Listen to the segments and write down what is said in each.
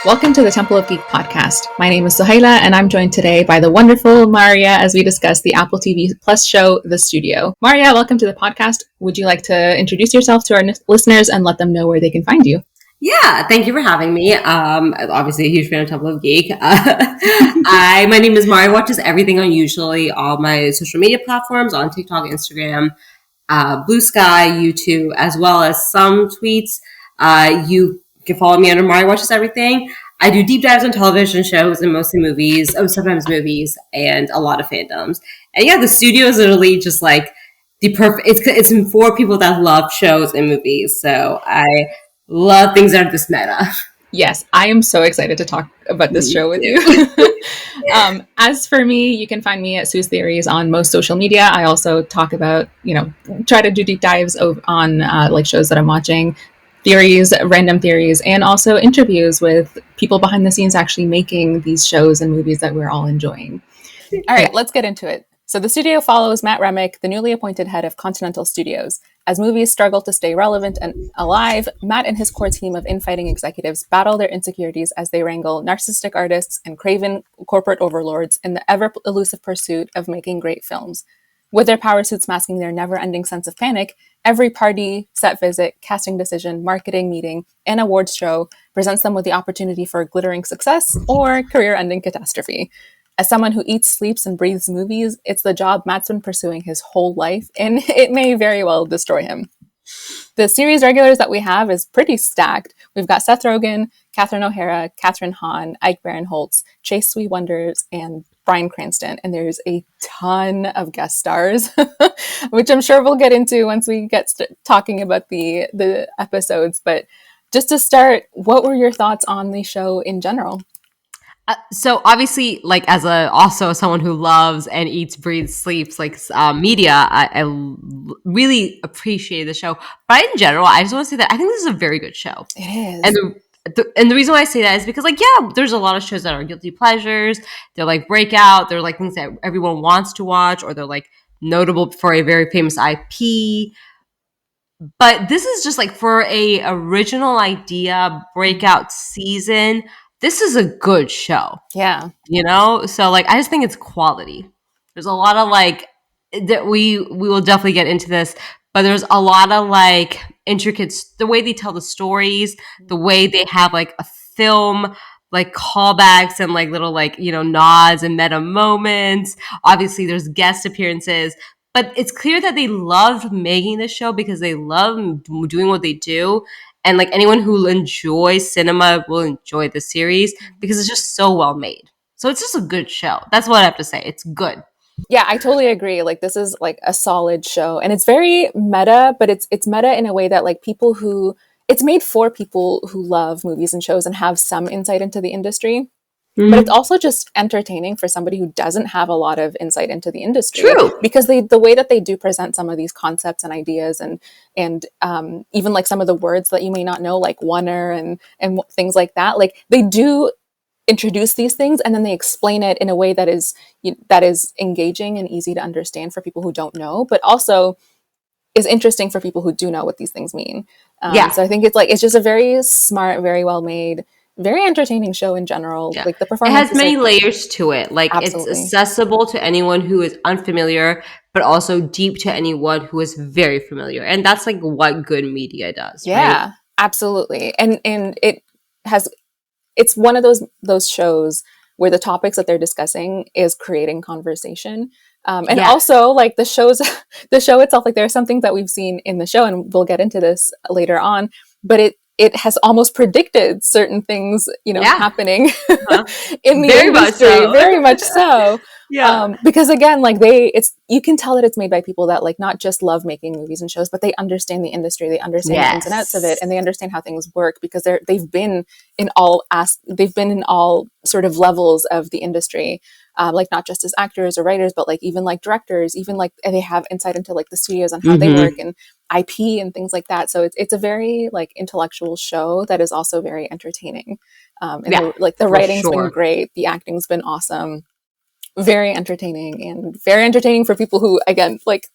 Welcome to the Temple of Geek podcast. My name is Sohaila, and I'm joined today by the wonderful Maria as we discuss the Apple TV Plus show, The Studio. Maria, welcome to the podcast. Would you like to introduce yourself to our listeners and let them know where they can find you? Yeah, thank you for having me. Obviously a huge fan of Temple of Geek. My name is Maria. Watches everything on usually all my social media platforms on TikTok, Instagram, Blue Sky, YouTube, as well as some tweets. You can follow me under Maria Watches Everything. I do deep dives on television shows and mostly movies. Sometimes movies and a lot of fandoms. And yeah, The Studio is literally just like the perfect. It's for people that love shows and movies. So I love things that are this meta. Yes, I am so excited to talk about this show with you. As for me, you can find me at Sue's Theories on most social media. I also talk about, try to do deep dives on like shows that I'm watching, theories, random theories, and also interviews with people behind the scenes actually making these shows and movies that we're all enjoying. All right, let's get into it. So The Studio follows Matt Remick, the newly appointed head of Continental Studios. As movies struggle to stay relevant and alive, Matt and his core team of infighting executives battle their insecurities as they wrangle narcissistic artists and craven corporate overlords in the ever-elusive pursuit of making great films. With their power suits masking their never-ending sense of panic, every party, set visit, casting decision, marketing meeting, and awards show presents them with the opportunity for glittering success or career-ending catastrophe. As someone who eats, sleeps, and breathes movies, it's the job Matt's been pursuing his whole life, and it may very well destroy him. The series regulars that we have is pretty stacked. We've got Seth Rogen, Catherine O'Hara, Catherine Hahn, Ike Barinholtz, Chase Sweet Wonders, and Bryan Cranston. And there's a ton of guest stars, which I'm sure we'll get into once we get talking about the episodes. But just to start, what were your thoughts on the show in general? So obviously, like also someone who loves and eats, breathes, sleeps media, I really appreciate the show. But in general, I just want to say that I think this is a very good show. It is. And the reason why I say that is because, there's a lot of shows that are guilty pleasures. They're like breakout. They're like things that everyone wants to watch, or they're like notable for a very famous IP. But this is just like for a original idea breakout season. This is a good show. Yeah. So I just think it's quality. There's a lot of that we will definitely get into this, but there's a lot of intricate, the way they tell the stories, the way they have a film, callbacks and little nods and meta moments. Obviously there's guest appearances, but it's clear that they loved making this show because they love doing what they do. And anyone who enjoys cinema will enjoy the series because it's just so well made. So it's just a good show. That's what I have to say. It's good. Yeah, I totally agree. This is a solid show, and it's very meta, but it's meta in a way that it's made for people who love movies and shows and have some insight into the industry. Mm-hmm. But it's also just entertaining for somebody who doesn't have a lot of insight into the industry. True. Because the way that they do present some of these concepts and ideas and even some of the words that you may not know, like oneer and things like that, they do introduce these things and then they explain it in a way that is engaging and easy to understand for people who don't know, but also is interesting for people who do know what these things mean. So I think it's just a very smart, very well made, very entertaining show in general. Yeah. The performance, it has many layers to it. Absolutely. It's accessible to anyone who is unfamiliar, but also deep to anyone who is very familiar. And that's what good media does. Yeah, right? Absolutely. And it's one of those shows where the topics that they're discussing is creating conversation. Also the show itself, there are some things that we've seen in the show, and we'll get into this later on, but it has almost predicted certain things, happening in the very industry. Much so. Very much so. Yeah. Because again, you can tell that it's made by people that not just love making movies and shows, but they understand the industry, they understand the ins and outs of it, and they understand how things work because they've been in all sort of levels of the industry. Not just as actors or writers, but even directors, even they have insight into the studios and how they work and IP and things like that. So it's a very intellectual show that is also very entertaining. The writing's been great, the acting's been awesome, very entertaining, and very entertaining for people who, again, like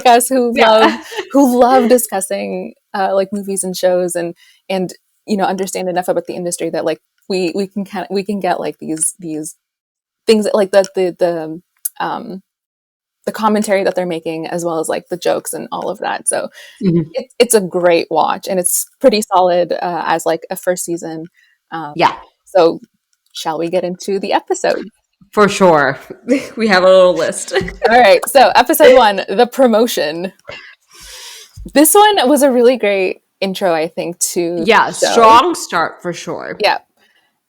us, who love discussing movies and shows and understand enough about the industry that we can get like these things that, like the commentary that they're making, as well as like the jokes and all of that. So Mhm. it's a great watch, and it's pretty solid as like a first season. Um, Yeah, so shall we get into the episode? for sure. We have a little list. All right. So episode one, the promotion. This one was a really great intro, I think, to Yeah, the show. strong start for sure. Yeah,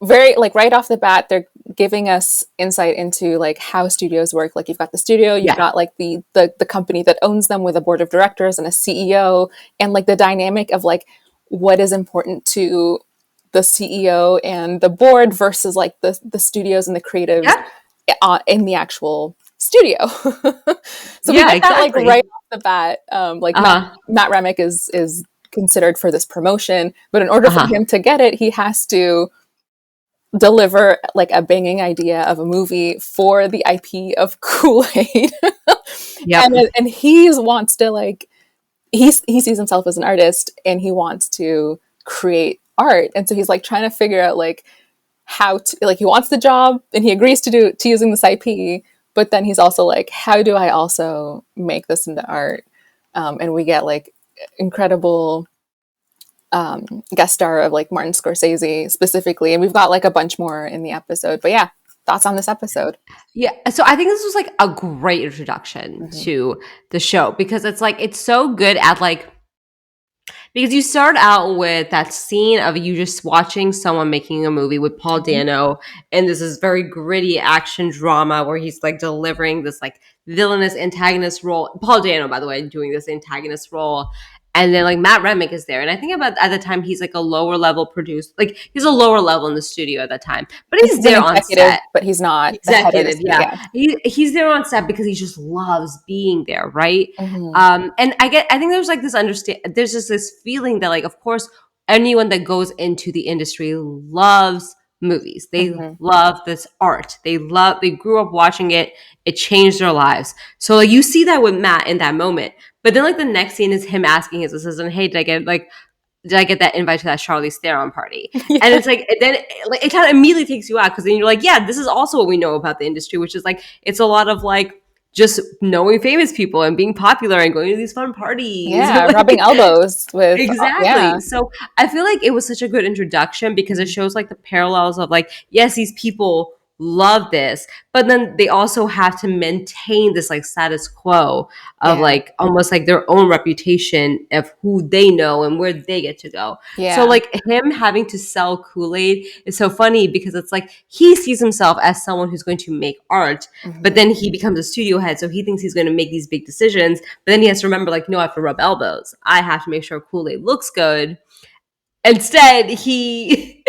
very like right off the bat they're giving us insight into like how studios work. Like you've got the studio, you've Yeah. got like the company that owns them with a board of directors and a CEO, and like the dynamic of like what is important to the CEO and the board versus like the studios and the creatives Yeah. in the actual studio. So we Yeah, get that like exactly. right off the bat. Like Uh-huh. Matt Remick is considered for this promotion, but in order for Uh-huh. him to get it, he has to deliver like a banging idea of a movie for the IP of Kool-Aid. Yep. And he wants to like he sees himself as an artist, and he wants to create art. And so he's like trying to figure out like how to, like, he wants the job and he agrees to using this IP, but then he's also like, how do I also make this into art? And we get like incredible guest star of like Martin Scorsese specifically, and we've got like a bunch more in the episode. But yeah, thoughts on this episode? Yeah. So I think this was like a great introduction Mm-hmm. to the show because it's like it's so good at like because you start out with that scene of you just watching someone making a movie with Paul Mm-hmm. Dano, and this is very gritty action drama where he's like delivering this like villainous antagonist role. Paul Dano, by the way, doing this antagonist role. And then like Matt Remick is there. And I think about at the time he's like a lower level producer. Like he's a lower level in the studio at that time. But He's he's an there on executive, set. but he's not the head of the Executive, studio. yeah. Yeah. He's there on set because he just loves being there, right? Mm-hmm. And I think there's like this there's just this feeling that like, of course, anyone that goes into the industry loves movies. They Mm-hmm. love this art. They grew up watching it. It changed their lives. So like you see that with Matt in that moment. But then like the next scene is him asking his assistant, "Hey, did I get that invite to that Charlize Theron party?" And Yeah. it's like then like it kind of immediately takes you out because then you're like, yeah, this is also what we know about the industry, which is like it's a lot of like just knowing famous people and being popular and going to these fun parties. Yeah, Like rubbing elbows with yeah. exactly. So I feel like it was such a good introduction because it Mm-hmm. shows like the parallels of like, yes, these people love this, but then they also have to maintain this like status quo of Yeah. like almost like their own reputation of who they know and where they get to go. So Yeah. like him having to sell Kool-Aid is so funny because it's like he sees himself as someone who's going to make art, but Mm-hmm. then he becomes a studio head, so he thinks he's going to make these big decisions, but then he has to remember like, no, I have to rub elbows. I have to make sure Kool-Aid looks good. Instead, he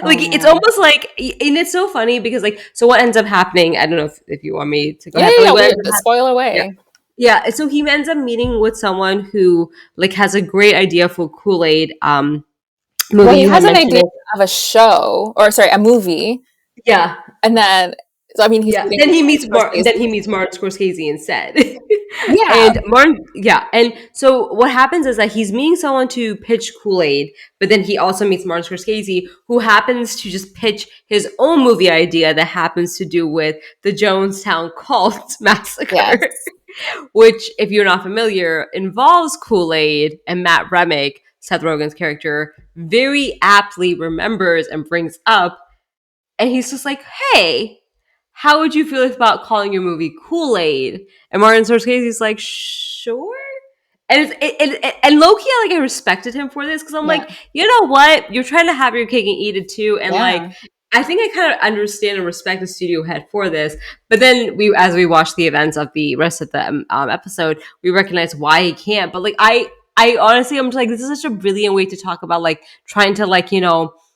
like Oh it's man. almost like and it's so funny because like so what ends up happening, I don't know if you want me to go Yeah, ahead, yeah, but like yeah. what We ends up spoil yeah. away. Yeah, so he ends up meeting with someone who like has a great idea for Kool-Aid Well, movie he you had has an mentioned idea it. of a show, or sorry, a movie, Yeah. and then so I mean, he's Yeah, meeting then with he meets Scorsese. Martin Scorsese instead. Yeah, And Martin, yeah, and so what happens is that he's meeting someone to pitch Kool-Aid, but then he also meets Martin Scorsese, who happens to just pitch his own movie idea that happens to do with the Jonestown cult yes, massacre, which, if you're not familiar, involves Kool-Aid and Matt Remick, Seth Rogen's character, very aptly remembers and brings up, and he's just like, "Hey, how would you feel about calling your movie Kool-Aid?" And Martin Scorsese's like, "Sure." And and low key, like I respected him for this because I'm yeah, like, you know what, you're trying to have your cake and eat it too, and like yeah, I think I kind of understand and respect the studio head for this. But then as we watch the events of the rest of the episode, we recognize why he can't. But like I honestly, I'm just like, this is such a brilliant way to talk about like trying to like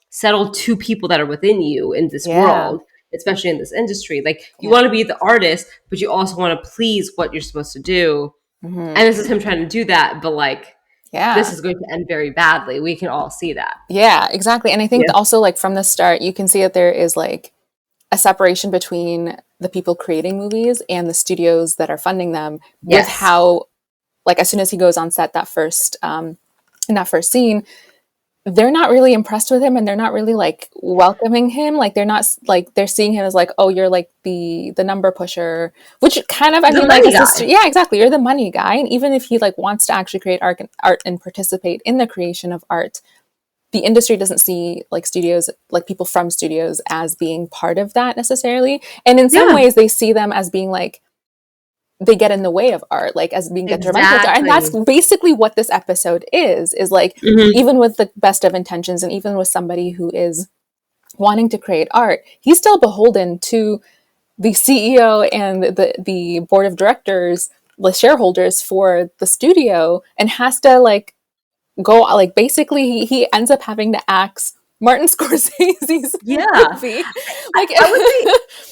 settle two people that are within you in this yeah, world, especially in this industry. Like you yeah, want to be the artist, but you also want to please what you're supposed to do. hmm, And this is him trying to do that, but like this yeah, is going to end very badly. We can all see that. yeah, exactly. And I think Yeah. also like from the start, you can see that there is like a separation between the people creating movies and the studios that are funding them. With Yes. how, like, as soon as he goes on set that first in that first scene, they're not really impressed with him, and they're not really like welcoming him. Like they're not like, they're seeing him as like, oh, you're like the number pusher, which kind of, I The mean, I money guess this, guy. yeah, exactly. You're the money guy. And even if he like wants to actually create art and participate in the creation of art, the industry doesn't see like studios, like people from studios, as being part of that necessarily. And in some Yeah, ways they see them as being like, they get in the way of art, like as being detrimental to art. And that's exactly. basically what this episode is like, Hmm. even with the best of intentions, and even with somebody who is wanting to create art, he's still beholden to the CEO and the board of directors, the shareholders for the studio, and has to like go, like basically he ends up having to axe Martin Scorsese's Yeah, movie, like I would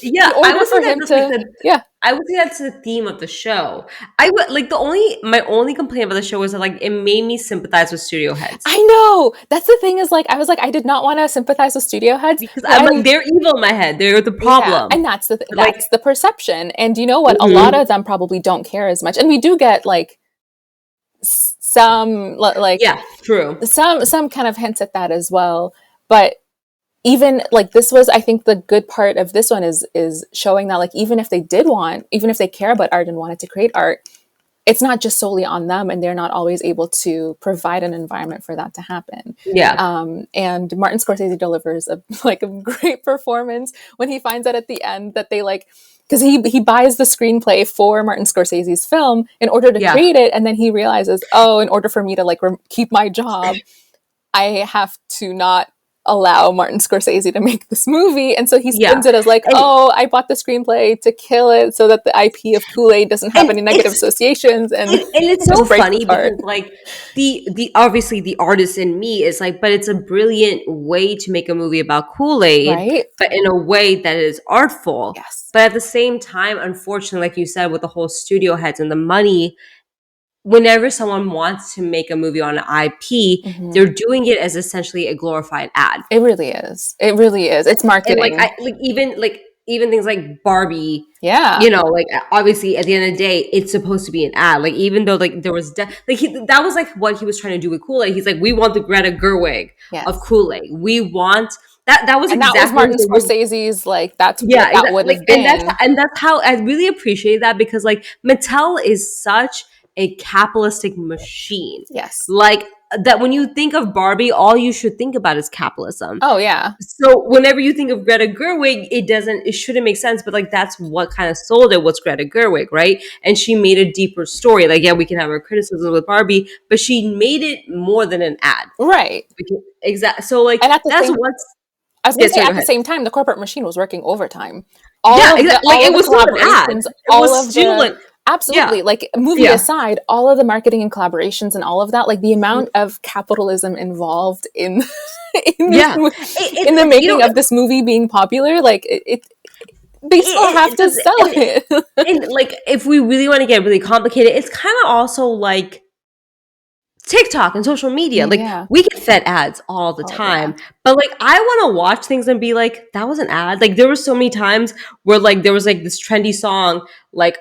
say, in yeah, I order would say for that him that's like to, the, yeah. I would say that's the theme of the show. I would like my only complaint about the show was that like it made me sympathize with studio heads I know. That's the thing, is like, I was like, I did not want to sympathize with studio heads. because But I'm like I'm, they're evil in my head. They're the yeah, problem. and that's But like, that's the perception. And you know what? A lot mhm, of them probably don't care as much. And we do get like some like yeah, true. some kind of hints at that as well. But even like, this was, I think the good part of this one is showing that like, even if they did want, even if they care about art and wanted to create art, it's not just solely on them, and they're not always able to provide an environment for that to happen. Yeah, And Martin Scorsese delivers a like a great performance when he finds out at the end that they like, because he buys the screenplay for Martin Scorsese's film in order to yeah. create it, and then he realizes, oh, in order for me to like keep my job, I have to not allow Martin Scorsese to make this movie. And so he Yeah. spins it as like, And oh, I bought the screenplay to kill it so that the IP of Kool-Aid doesn't have and any negative it's associations, and and it's so just breaks funny apart. because like the obviously the artist in me is like, but it's a brilliant way to make a movie about Kool-Aid, Right? but in a way that is artful. Yes. But at the same time, unfortunately, like you said, with the whole studio heads and the money, whenever someone wants to make a movie on an IP, Hmm. they're doing it as essentially a glorified ad. It really is. It really is. It's And like marketing. I like even things like Barbie, Yeah. you know, like obviously at the end of the day, it's supposed to be an ad. Like even though like there was like that was like what he was trying to do with Kool Aid. He's like, we want the Greta Gerwig of Yes. Kool Aid. We want that. That was And that was exactly what Martin he was like. Scorsese's, like, that's what Yeah, that would like have been. and that's how I really appreciate that because like Mattel is such a capitalistic machine. Yes. Like that when you think of Barbie, all you should think about is capitalism. Oh yeah. So whenever you think of Greta Gerwig, it shouldn't make sense, but like that's what kind of sold it was Greta Gerwig, right? And she made a deeper story. Like, yeah, we can have our criticism with Barbie, but she made it more than an ad. Right. Exactly. So like And at the that's same, what's I was going yeah, to say, sorry, go at the ahead. same time, the corporate machine was working overtime. Yeah, exactly. Like All it of the was not an ad. collaborations, It all was of still the, like yeah, absolutely, like movie yeah. aside, all of the marketing and collaborations and all of that, like the amount of capitalism involved in Yeah. in It's the like, you know, making of this movie being popular, like they still have it to does sell it. and like if we really want to get really complicated, it's kind of also like TikTok and social media. Like Yeah. we get fed ads all the Oh yeah. time. But like I want to watch things and be like, that was an ad. Like there were so many times where like there was like this trendy song, like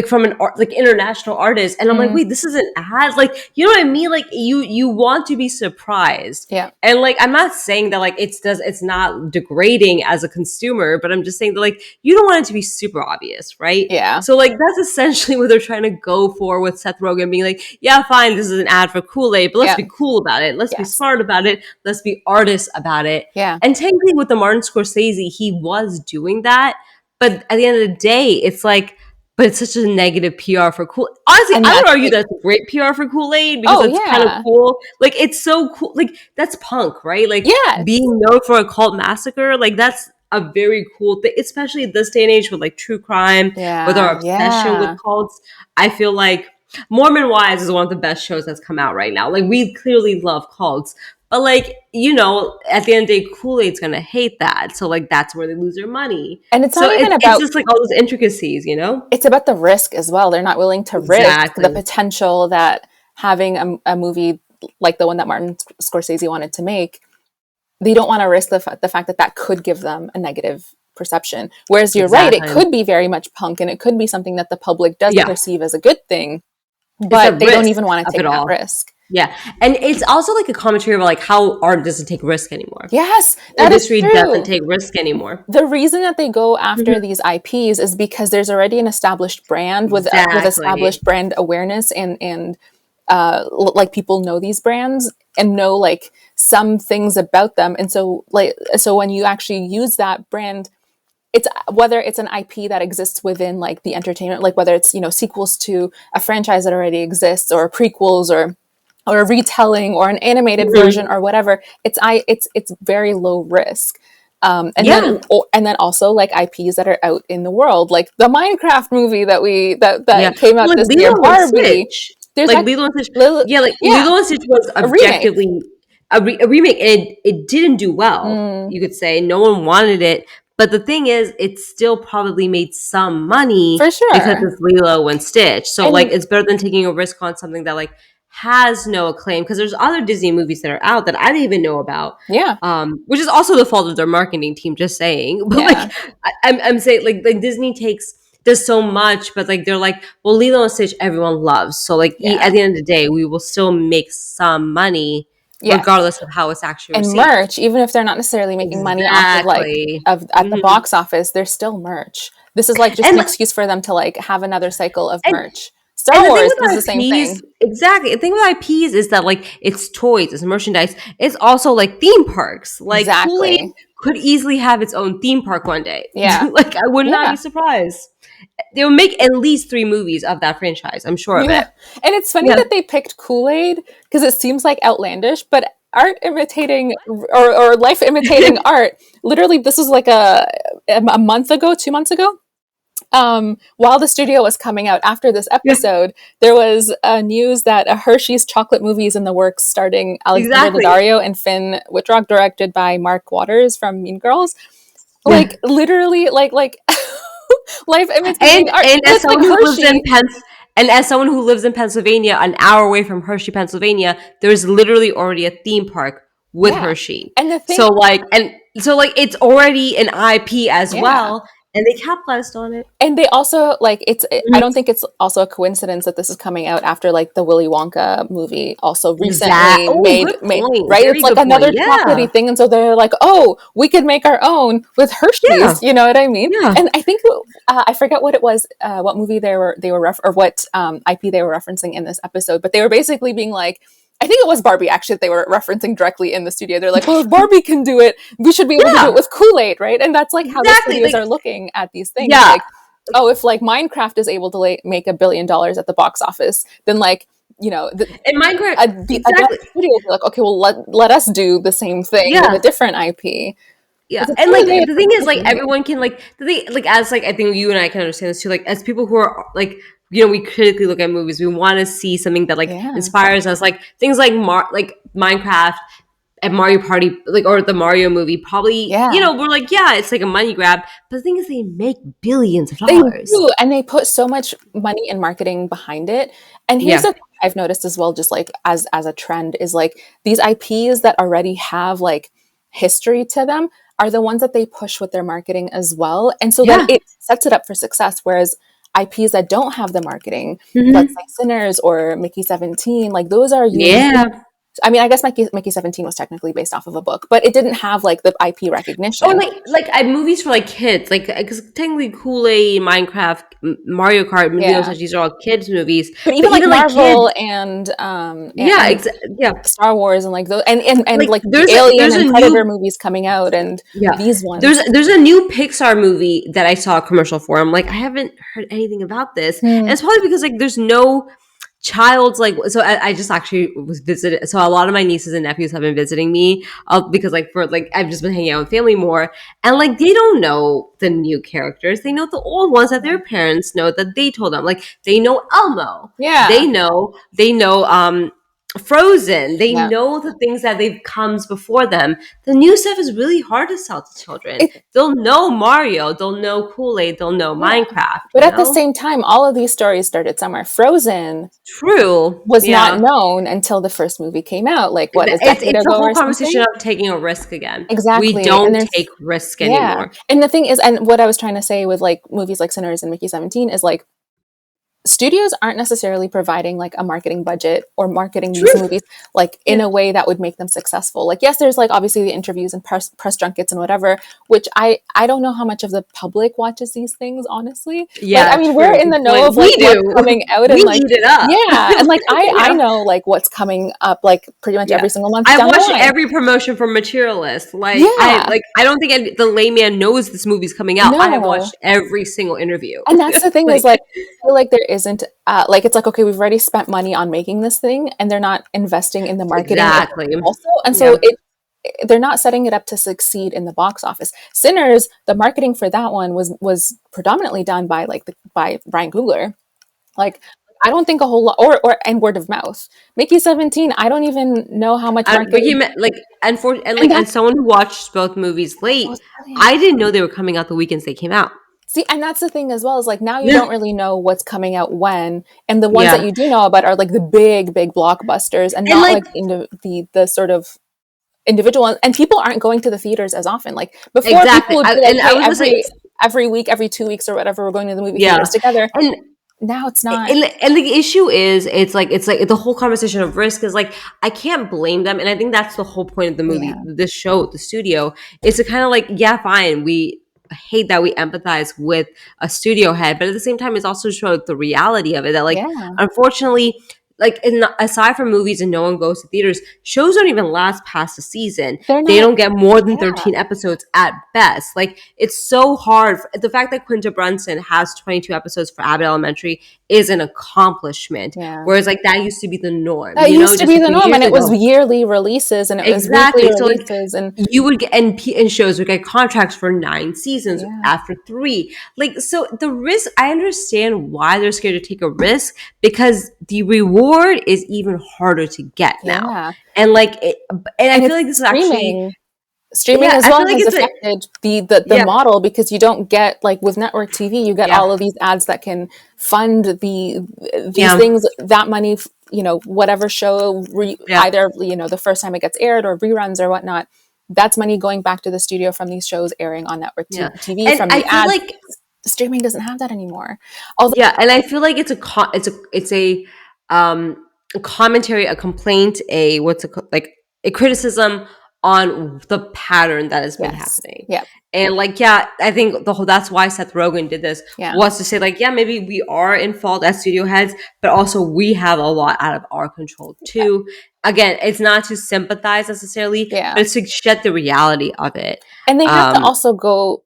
from an art, like international artist, and I'm like, Mm, wait, this is an ad. Like you know what I mean? Like you want to be surprised. yeah. And like I'm not saying that like it's not degrading as a consumer, but I'm just saying that like you don't want it to be super obvious, right? Yeah. So like that's essentially what they're trying to go for with Seth Rogen being like, yeah, fine, this is an ad for Kool-Aid, but let's Yeah. be cool about it. Let's be Yes. smart about it. Let's be artists about it. Yeah. And technically with the Martin Scorsese, he was doing that. But at the end of the day, it's like, but it's such a negative PR for Kool. Honestly, And I would that's argue like, that it's great PR for Kool-Aid because oh it's kind of yeah. cool. Like it's so cool. Like that's punk, right? Like Yes. being known for a cult massacre, like that's a very cool thing, especially this day and age with like true crime, with our Yeah. obsession with Yeah. cults. I feel like Mormon Wives is one of the best shows that's come out right now. Like we clearly love cults, but like you know, at the end of the day, Kool Aid's gonna hate that. So like that's where they lose their money. And it's So not even it's about, just like all those intricacies, you know? it's about the risk as well. They're not willing to risk the Exactly. potential that having a movie like the one that Martin Scorsese wanted to make, they don't want to risk the fact that that could give them a negative perception. Whereas you're right, it Exactly. could be very much punk, and it could be something that the public does Yeah. perceive as a good thing, It's a but they don't risk even want to of it take that all. risk. Yeah, and it's also like a commentary about like how art doesn't take risk anymore. Yes, that is Industry doesn't true. take risk anymore. The reason that they go after Mhm. these IPs is because there's already an established brand with Exactly. established brand awareness, and like people know these brands and know like some things about them, and so when you actually use that brand, it's whether it's an IP that exists within like the entertainment, like whether it's, you know, sequels to a franchise that already exists, or prequels, or a retelling, or an animated version, Mhm. or whatever. It's very low risk. Yeah, And then also like IPs that are out in the world, like the Minecraft movie yeah. that came Well, out like this year, Lilo and Barbie. Stitch, There's like that, Lilo and Stitch. Lil, Yeah, like yeah, Lilo and Stitch was a remake. objectively a remake, and it didn't do well. Mm, You could say no one wanted it, but the thing is, it still probably made some money for because sure. it's Lilo and Stitch. So like, And it's better than taking a risk on something that like has no acclaim. Because there's other Disney movies that are out that I didn't even know about. yeah, Which is also the fault of their marketing team. Just saying, but like, yeah, I'm saying like Disney does so much, but like they're like, well, Lilo and Stitch everyone loves, so like at yeah, the end of the day, we will still make some money yeah. regardless of how it's actually And received. merch, even if they're not necessarily making money off of like Exactly. of at the Mhm. box office, there's still merch. This is like just an And excuse for them to like have another cycle of and merch. Star and the thing Wars was with the same IPs, thing. exactly. The thing with IPs is that like it's toys, it's merchandise. It's also like theme parks. Like Kool-Aid Exactly. could easily have its own theme park one day. Yeah. Like I would not be Yeah. surprised. They will make at least 3 movies of that franchise. I'm sure of Yeah. it. And it's funny Yeah. that they picked Kool-Aid because it seems like outlandish, but art imitating or life imitating art. Literally, this was like a month ago, 2 months ago. While the studio was coming out after this Yeah. episode, there was news that a Hershey's chocolate movie is in the works, starting Alexander Exactly. Daddario and Finn Wittrock, directed by Mark Waters from Mean Girls. Yeah. Like literally, like life And imitating art, and but as it's like someone who lives in Hershey. Pennsylvania, an hour away from Hershey, Pennsylvania, there's literally already a theme park with Yeah, Hershey. and the thing, So like it's already an IP as yeah. well, and they capitalized on it. And they also like I don't Mhm. think it's also a coincidence that this is coming out after like the Willy Wonka movie also Exact. recently Oh, good made point. right. It's Very like good point. another Yeah. chocolatey thing, and so they're like, oh, we could make our own with Yeah. Hershey's. You know what I mean? Yeah. And I think I forget what it was, what movie or what IP they were referencing in this episode, but they were basically being like. I think it was Barbie actually that they were referencing directly in the studio. They're like, well, if Barbie can do it, we should be able to do it Yeah. with Kool-Aid, right? And that's like how the Exactly. studios Like are looking at these things. yeah. Like, oh, if like Minecraft is able to make $1 billion at the box office, then like, you know, And Minecraft. another Exactly. studio will be like, okay, well let us do the same thing with a Yeah. different IP. Yeah, It's and kind like of a way of the thing is, like thinking. everyone can like the thing, like as like I think you and I can understand this too. Like as people who are like we critically look at movies, we want to see something that like Yeah, inspires us. Like things like like Minecraft and Mario Party, like or the Mario movie. Probably yeah. we're like it's like a money grab, but the thing is, they make billions of They dollars. do, and they put so much money and marketing behind it. And here's Yeah, the thing I've noticed as well, just like as a trend, is like these IPs that already have like history to them are the ones that they push with their marketing as well. And so then yeah, it sets it up for success. Whereas IPs that don't have the marketing, let's hmm say Sinners or Mickey 17, like those are usually, yeah. I mean, I guess Mickey 17 was technically based off of a book, but it didn't have like the IP Or recognition. like I movies for like kids, like because technically Kool Aid, Minecraft, Mario Kart, Lilo and Yeah. Stitch, these are all kids movies. But But even like even like kids, Marvel and yeah, yeah. Star Wars and like those and Like like the Alien and Predator movies coming out and yeah, these there's ones. there's a new Pixar movie that I saw a commercial for. I'm like, I haven't heard anything about this, and Hmm. it's probably because like there's no child's like so I just actually was visited so a lot of my nieces and nephews have been visiting me because like for like I've just been hanging out with family more, and like they don't know the new characters, they know the old ones that their parents know that they told them, like they know Elmo, Yeah. they know Frozen, they Yeah. know the things that they've comes before them. The new stuff is really hard to sell to children. It They'll know Mario, they'll know Kool-Aid, they'll know yeah. Minecraft, But at the same time, all of these stories started somewhere. Frozen true, was not yeah. known until the first movie came out, like what, a decade It's a ago whole or conversation something? of taking a risk again. We Exactly. And don't there's take risk yeah. anymore. And the thing is, and what I was trying to say with like movies like Sinners and Mickey 17 is like studios aren't necessarily providing like a marketing budget or marketing these Truth. movies like in Yeah. a way that would make them successful. Like, yes, there's like obviously the interviews and press junkets and whatever, which I don't know how much of the public watches these things, honestly. Like, I Yeah, mean, we're true. in the Good know point. of like We what's do. coming out We and like, eat it up. yeah, and like I Yeah. know like what's coming up like pretty much Yeah. every single month I've down the watched line. every promotion from Materialist. Yeah, I don't think the layman knows this movie's coming out. I have no. watched every single interview. And that's the thing is Like like I feel like there isn't like it's like okay, we've already spent money on making this thing and they're not investing in the marketing exactly. also. And Yeah. so they're not setting it up to succeed in the box office. Sinners, the marketing for that one was predominantly done by like by Ryan Coogler. Like I don't think a whole lot or and word of mouth. Mickey 17, I don't even know how much But marketing he meant and and that's someone who watched both movies oh, late, it's brilliant. I didn't know they were coming out the weekends they came out. See, and that's the thing as well is like now you Yeah. don't really know what's coming out when, and the ones that Yeah. you do know about are like the big blockbusters, and And not like like the sort of individual ones. And people aren't going to the theaters as often. Like before, people exactly. would be like, And I "Hey, was gonna say every week, every 2 weeks, or whatever, we're going to the movie yeah. theaters together." And Now it's not. and the issue is it's like the whole conversation of risk is like I can't blame them, and I think that's the whole point of the movie, Yeah, this show, the studio, is to kind of like yeah, fine, we hate that we empathize with a studio head, but at the same time it's also show the reality of it that like yeah, unfortunately aside from movies and no one goes to theaters, shows don't even last past the season. they're They not. don't get more than Yeah, 13 episodes at best. Like it's so hard. The fact that Quinta Brunson has 22 episodes for Abbott Elementary is an accomplishment. yeah. Whereas like that used to be the norm, That used to just be a the few norm, years and it was ago. yearly releases, and it was weekly Exactly. So like releases, and you would get and shows would get contracts for 9 seasons yeah, after three. Like so the risk, I understand why they're scared to take a risk because the reward is even harder to get now. yeah. And and I And feel it's like this is actually streaming yeah, as I feel well like has it's a affected the yeah, model because you don't get like with network TV you get yeah, all of these ads that can fund these yeah, things that money whatever show yeah, either the first time it gets aired or reruns or whatnot, that's money going back to the studio from these shows airing on network yeah. TV And from I the feel ads. like Streaming doesn't have that anymore, although yeah, and I feel like it's a commentary, a complaint, a like a criticism on the pattern that has been yes, happening. yeah, And like yeah, I think the whole that's why Seth Rogen did this yeah, was to say like yeah, maybe we are in fault as studio heads, but also we have a lot out of our control too. Again, it's not to sympathize necessarily, yeah, but it's to shed the reality of it. and they have to Um also go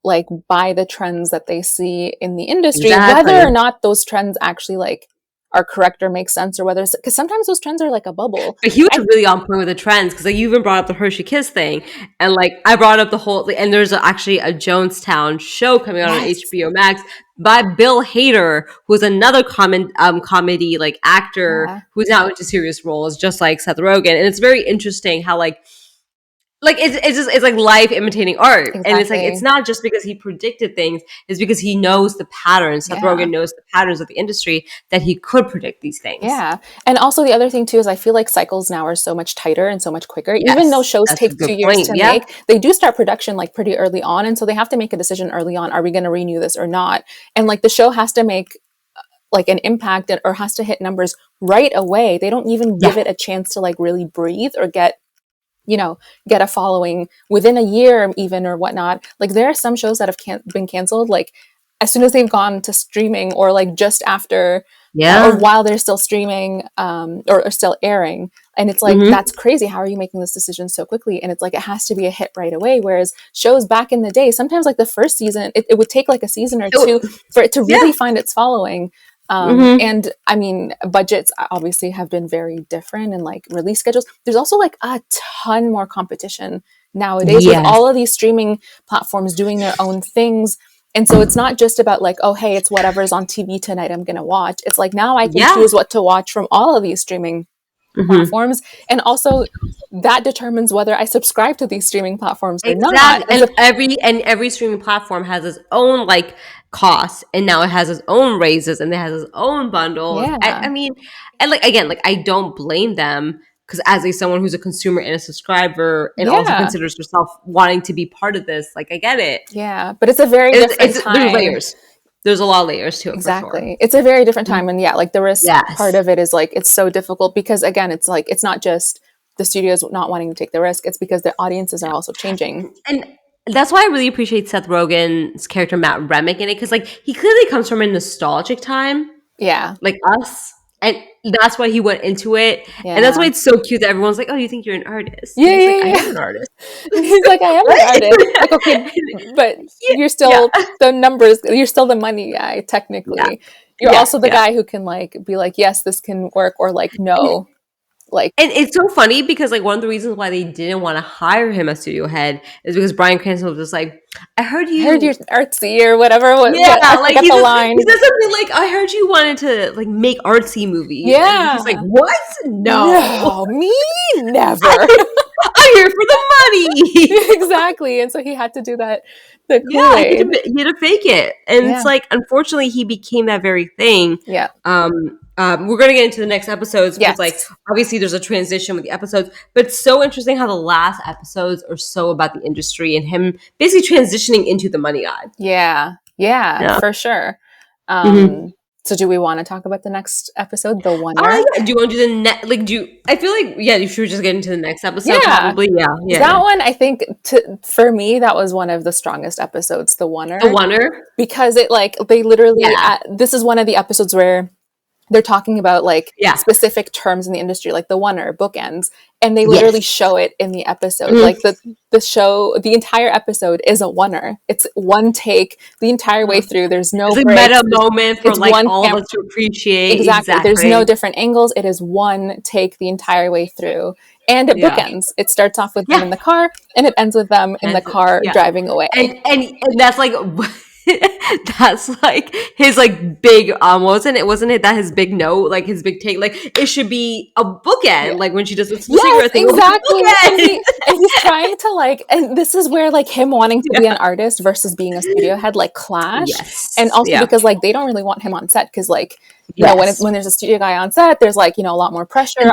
like by the trends that they see in the industry, whether exactly. or not those trends actually like are correct or make sense or whether because sometimes those trends are like a bubble. But he was I really on point with the trends because like, you even brought up the Hershey Kiss thing, and like I brought up the whole and there's actually a Jonestown show coming out on yes, HBO Max by Bill Hader, who's another comedy like actor yeah, who's now into serious roles, just like Seth Rogen, and it's very interesting how it's like life imitating art, and it's like it's exactly, not just because he predicted things, it's because he knows the patterns. Seth yeah. Rogen knows the patterns of the industry that he could predict these things. Yeah. And also the other thing too is I feel like cycles now are so much tighter and so much quicker. Even though Yes, shows that's a take good 2 years point. to Yeah. make, they do start production like pretty early on. And so they have to make a decision early on. Are we going to renew this or not? And like the show has to make like an impact or has to hit numbers right away. They don't even give Yeah. it a chance to like really breathe or get a following within a year even or whatnot. Like there are some shows that have been canceled like as soon as they've gone to streaming or like just after or Yeah. while they're still streaming or still airing. And it's like, Mhm. that's crazy. How are you making this decision so quickly? And it's like, it has to be a hit right away. Whereas shows back in the day, sometimes like the first season, it would take like a season or two So for it to really yeah. find its following. Mhm. And I mean, budgets obviously have been very different and like release schedules. There's also like a ton more competition nowadays with Yes. all of these streaming platforms doing their own things. And so it's not just about like, oh, hey, it's whatever's on TV tonight I'm going to watch. It's like now I can Yeah. choose what to watch from all of these streaming Mhm. platforms. And also that determines whether I subscribe to these streaming platforms or not. Exactly. And every streaming platform has its own like costs, and now it has its own raises, and it has its own bundles. I Yeah. mean, and like again, like I don't blame them because as someone who's a consumer and a subscriber, and also Yeah. considers herself wanting to be part of this, like I get it. Yeah. But it's a very different There's time. layers. there's a lot of layers to it for sure. Exactly. It's a very different time. And yeah, like the risk part Yes. of it is like, it's so difficult because again, it's like, it's not just the studios not wanting to take the risk. It's because the audiences are also changing. And that's why I really appreciate Seth Rogen's character Matt Remick in it, because like he clearly comes from a nostalgic time, Yeah. like us, and that's why he went into it, and that's why Yeah. it's so cute that everyone's like, "Oh, you think you're an artist?" Yeah. And he's like, Yeah. "I Yeah. am an artist." He's like, I am an What? artist. Like, okay, but you're Yeah, still the numbers, you're still the money guy, yeah, technically. You're yeah, also the yeah. guy who can like be like, yes, this can work, or like, And no. Like, And it's so funny because like one of the reasons why they didn't want to hire him as studio head is because Bryan Cranston was just like, I heard I heard you're you. artsy or whatever. Yeah, What I like forget the he line. said something like, I heard you wanted to like make artsy movies. And he's like, Yeah. what? No. No, me never. I'm here for the money. Exactly. And so he had to do that, the Yeah, Kool-Aid. he had to fake it. And Yeah. it's like, unfortunately, he became that very thing. Yeah. We're going to get into the next episodes because, Yes. like, obviously there's a transition with the episodes, but it's so interesting how the last episodes are so about the industry and him basically transitioning into the money guy. Yeah. Yeah, Yeah. for sure. Mhm. So do we want to talk about the next episode, the Oneer? Yeah. Do you want to do the next? Like, I feel like you should just get into the next episode. Yeah. Probably. Yeah. That one, I think, for me, that was one of the strongest episodes, the Oneer. The Oneer, because it like they literally. This is one of the episodes where they're talking about like specific terms in the industry, like the Oneer, bookends, and they literally show it in the episode. Mm-hmm. Like the show, the entire episode is a Oneer. It's one take the entire way through. There's no it's a breaks. meta moment for like all of us to appreciate. Exactly. There's no different angles. It is one take the entire way through. And it bookends. It starts off with them in the car, and it ends with them in the car driving away. And that's like that's like his like big wasn't it that his big note, like his big take, like it should be a bookend, like when she does the secret thing. Exactly. And he's trying to like, and this is where like him wanting to be an artist versus being a studio head like clash. And also because like they don't really want him on set because like you know when there's a studio guy on set, there's like, you know, a lot more pressure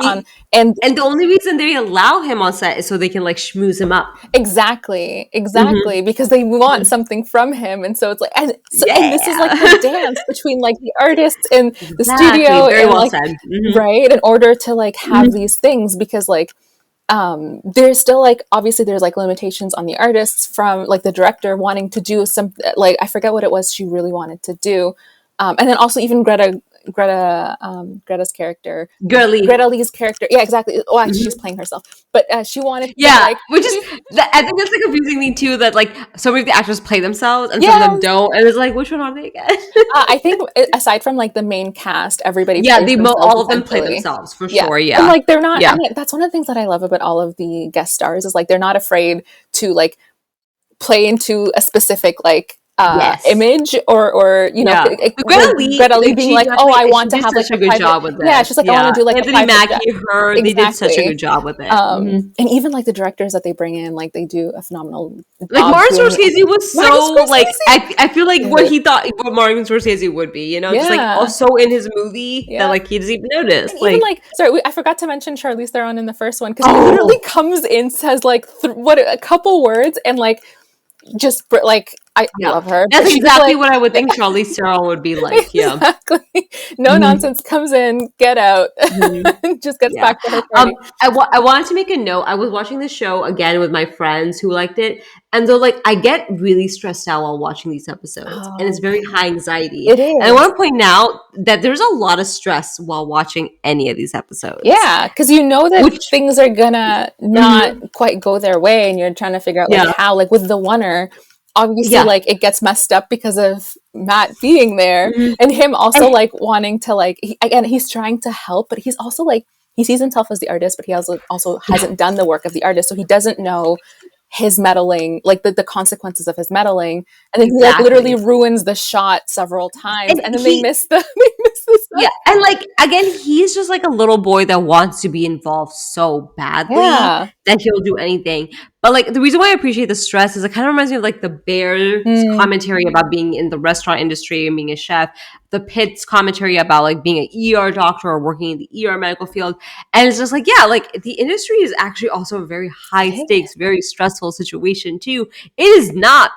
and the only reason they allow him on set is so they can like schmooze him up. Exactly because they want something from him, and so it's like and this is like the dance between like the artist and the studio. Very and, well like, said. Right, in order to like have these things, because like there's still like obviously there's like limitations on the artists from like the director wanting to do some, like I forget what it was she really wanted to do, and then also even Greta's character, Greta Lee's character. Yeah, exactly. Oh, actually, she's playing herself, but she wanted to, like, which is I think that's like a confusing thing too, that like so many of the actors play themselves and some of them don't, and it's like, which one are they again? I think aside from like the main cast, everybody all of them play themselves for sure. And like they're not. I mean, that's one of the things that I love about all of the guest stars is like they're not afraid to like play into a specific like image or you know Greta Lee being like, oh, I want to have like a good job with it. Yeah, she's like, I want to do like Anthony Mackie, they did such a good job with it. And even like the directors that they bring in, like they do a phenomenal job. Like Martin Scorsese was so like I feel like what he thought what Martin Scorsese would be, you know, just like also in his movie that like he doesn't even notice. And even like sorry, I forgot to mention Charlize Theron in the first one because he literally comes in, says like a couple words and like just like I love her. That's exactly what I would think Charlize Theron would be like. Yeah, exactly. No nonsense. Comes in, get out, just gets back to her party. I wanted to make a note. I was watching the show again with my friends who liked it, and they're like, I get really stressed out while watching these episodes, and it's very high anxiety. It is. And I want to point out that there's a lot of stress while watching any of these episodes. Yeah, because you know that things are gonna not quite go their way, and you're trying to figure out like how, like with the Oneer. Obviously, like it gets messed up because of Matt being there and him also like wanting to like he's trying to help, but he's also like he sees himself as the artist, but he also hasn't done the work of the artist, so he doesn't know his meddling, like the consequences of his meddling, and then he like literally ruins the shot several times, and then they miss the set. Yeah, and like again, he's just like a little boy that wants to be involved so badly that he'll do anything. But like the reason why I appreciate the stress is it kind of reminds me of like the Bear's commentary about being in the restaurant industry and being a chef, the Pitt's commentary about like being an ER doctor or working in the ER medical field. And it's just like, yeah, like the industry is actually also a very high stakes, very stressful situation too. It is not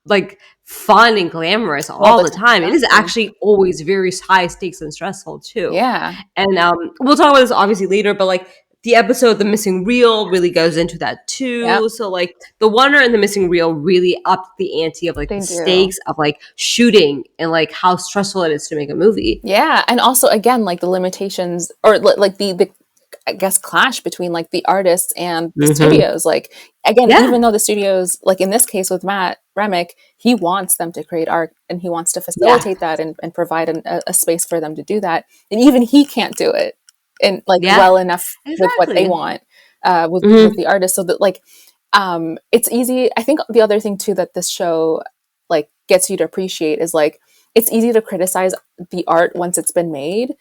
like fun and glamorous all all the the time. time. It is Exactly. actually always very high stakes and stressful too. Yeah. And we'll talk about this obviously later, but like the episode The Missing Reel really goes into that Yep. too. So like The Wonder and The Missing Reel really upped the ante of like They the do. stakes of like shooting and like how stressful it is to make a movie. Yeah, and also again, like the limitations or like the I guess clash between like the artists and the Mm-hmm. studios. Like again, Yeah. even though the studios, like in this case with Matt Remick, he wants them to create art and he wants to Yeah. facilitate that and provide a space for them to do that. And even he can't do it in like Yeah. well enough with what they Exactly. want with Mm-hmm. the artists. So that like it's easy. I think the other thing too that this show like gets you to appreciate is like it's easy to criticize the art once it's been made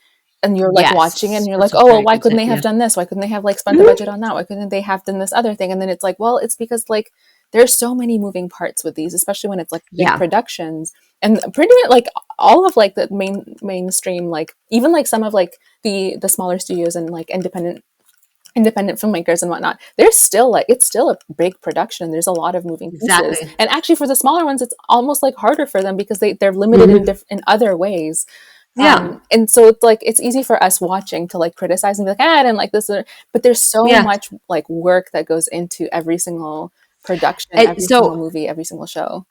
and you're like watching it and Yes. you're like, That's a oh, well, very why good couldn't tip. they have Yeah. done this? Why couldn't they have like spent the Mhm. budget on that? Why couldn't they have done this other thing? And then it's like, well, it's because like there's so many moving parts with these, especially when it's like big Yeah. productions and pretty much like all of like the mainstream, like even like some of like the smaller studios and like independent filmmakers and whatnot, there's still like it's still a big production. There's a lot of moving pieces, Exactly. and actually for the smaller ones, it's almost like harder for them because they're limited Mm-hmm. in other ways. Yeah. And so it's like it's easy for us watching to like criticize and be like, ah, I didn't like this, but there's so Yeah. much like work that goes into every single production, And every single so movie, every single show.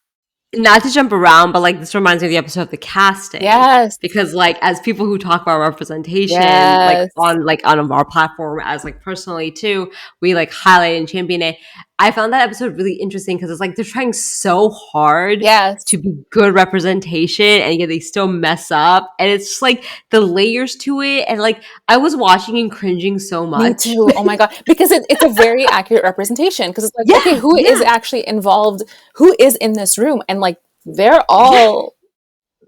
not to jump around, but like this reminds me of the episode of The Casting, Yes, because like as people who talk about representation, yes, like on our platform, as like personally too, we like highlight and champion it. I found that episode really interesting because it's like they're trying so hard yes. to be good representation, and yet they still mess up, and it's just like the layers to it, and like I was watching and cringing so Me much. too. Oh my God. Because it's a very accurate representation. Because it's like, okay, Yeah, who is yeah, actually involved? Who is in this room? And like, they're yeah. all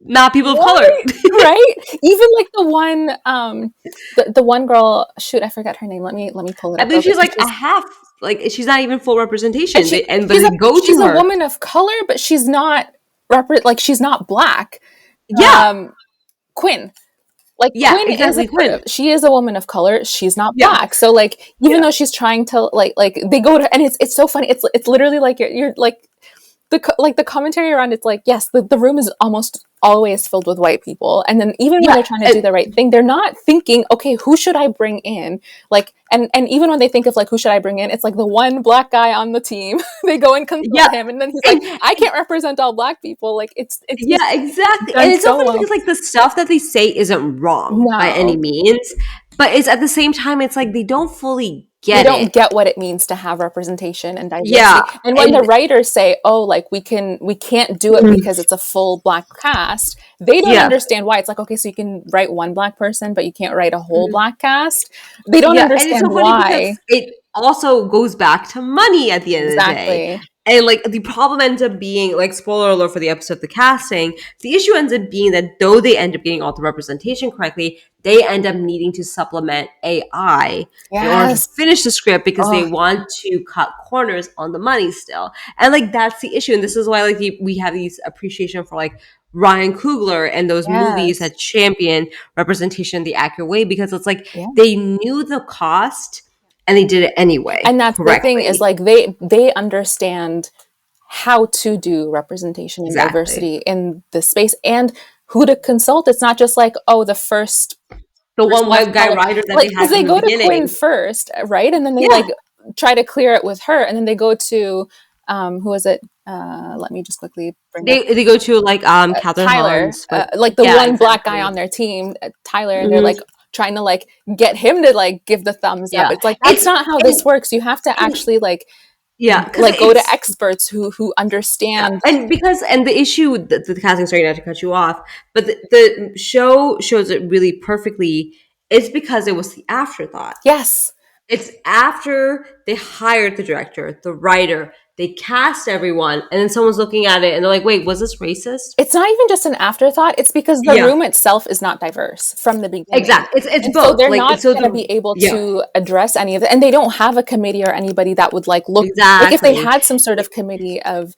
Not people of color. right, right. Even like the one girl. Shoot, I forgot her name. Let me pull it I up real believe quick. she's like a half. Like she's not even full And representation. she But she's a they go she's to a her. woman of color, but she's not like she's not black. Yeah, Um, Quinn. Like yeah, Quinn is exactly. Quinn. she is a woman of color. She's not Yeah, black. So like even yeah. though she's trying to like they go to and it's so funny. It's literally like you're like like the commentary around it's like yes the room is almost always filled with white people and then even when Yeah, they're trying to do the right thing they're not thinking okay who should I bring in like and even when they think of like who should I bring in it's like the one black guy on the team they go and consult yeah, him and then he's like and, I can't represent all black people like it's just yeah, exactly. And done it's so so funny well. because like the stuff that they say isn't wrong by any No, means, but it's at the same time it's like they don't fully they get don't it. get what it means to have representation and Yeah, diversity and when the and writers say oh like we can't do it because it's a full black cast they don't yeah. understand why it's like okay so you can write one black person but you can't write a whole black cast they don't Yeah, and it's understand so funny because why it also goes back to money at the end of the day. exactly And like the problem ends up being like spoiler alert for the episode of the casting, the issue ends up being that though they end up getting all the representation correctly, they end up needing to supplement AI in order to yes finish the script because they oh want to cut corners on the money still. And like that's the issue. And this is why like we have these appreciation for like Ryan Coogler and those movies yes that champion representation the accurate way because it's like yeah they knew the cost and they did it anyway and that's the thing is correctly. like they understand how to do representation and Exactly. diversity in the space and who to consult. It's not just like, oh, the first The one person of white guy color. writer that Like, they because had they from the go to Quinn beginning. first, right? And then they Yeah. like try to clear it with her. And then they go to, who is it? Let me just quickly bring up They go to like Catherine Tyler, Hahn's with like the yeah, one black guy on exactly. their team, Tyler, and they're Hmm. like trying to like get him to like give the thumbs up. Yeah. It's like that's not how this works. You have to And actually yeah, because like go to it's experts who yeah, understand. and because and the issue the casting, sorry not to cut you off, but the show shows it really perfectly is because it was the afterthought. Yes, It's after they hired the director, the writer, they cast everyone, and then someone's looking at it and they're like, "Wait, was this racist?" it's not even just an afterthought. It's because the Yeah, room itself is not diverse from the beginning. exactly. It's And so both. they're Like not so going to the be able yeah, to address any of it. And they don't have a committee or anybody that would like if they exactly. had some sort of committee of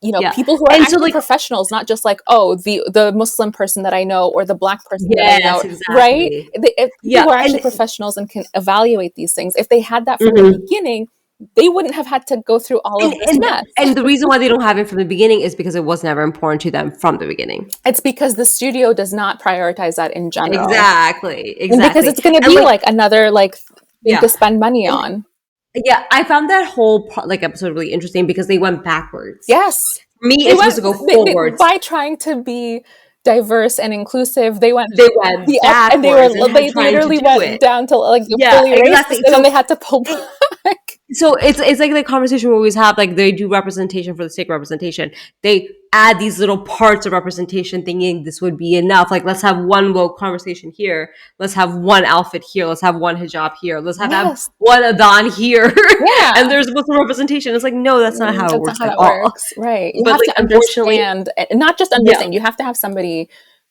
Yeah, people who are and so actually like professionals, not just like oh the Muslim person that I know or the black person that I know, yes, right? exactly. If people Yeah, who are actually and professionals and can evaluate these things, if they had that from the mhm. beginning, they wouldn't have had to go through all of this mess. And the reason why they don't have it from the beginning is because it was never important to them from the beginning. It's because the studio does not prioritize that in general. Exactly. And because it's going to be like another like thing to spend money on. Yeah, I found that whole like episode really interesting because they went backwards. Yes. For me, it's supposed to go forwards. By trying to be diverse and inclusive, they went backwards, and they literally went down to like fully racist, and then they had to pull back. So it's like the conversation we always have, like they do representation for the sake of representation. They add these little parts of representation thinking this would be enough. Like, let's have one woke conversation here. Let's have one outfit here. Let's have one hijab here. Let's have one Adhan here. Yeah. And there's supposed to be representation. It's like, no, that's not how it works at all. Right. You have to understand, not just understand, you have to have somebody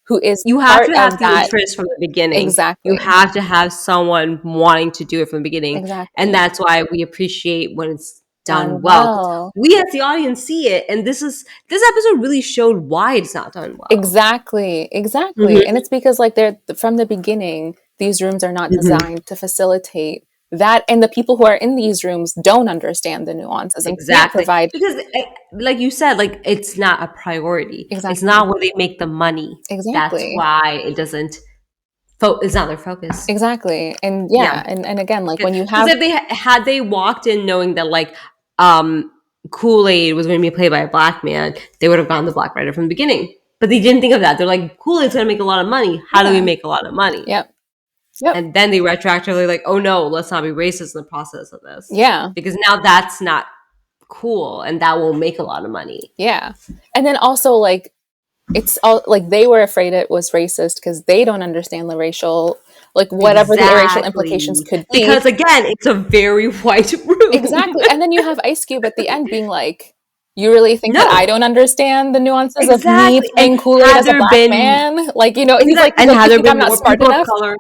who is you have to have the interest from the beginning. Exactly. You have to have someone wanting to do it from the beginning. Exactly. And that's why we appreciate when it's done well. We as the audience see it, and this episode really showed why it's not done well. Exactly. Mm-hmm. And it's because like they're from the beginning, these rooms are not designed to facilitate that, and the people who are in these rooms don't understand the nuances and can't provide, because like you said, like it's not a priority. It's not where they make the money. That's why it doesn't it's not their focus. And and again, like when you have, if they walked in knowing that like Kool-Aid was going to be played by a black man, they would have gotten the black writer from the beginning, but they didn't think of that. They're like, Kool-Aid's going to make a lot of money. How do we make a lot of money? Yep. And then they retroactively like, oh no, let's not be racist in the process of this. Yeah. Because now that's not cool, and that will make a lot of money. Yeah. And then also like, it's all like they were afraid it was racist because they don't understand the racial, like whatever the racial implications could be. Because again, it's a very white room. Exactly. And then you have Ice Cube at the end being like, you really think that I don't understand the nuances of me playing Kool-Aid as a black man? Like, you know, he's like, and had there been more people of color,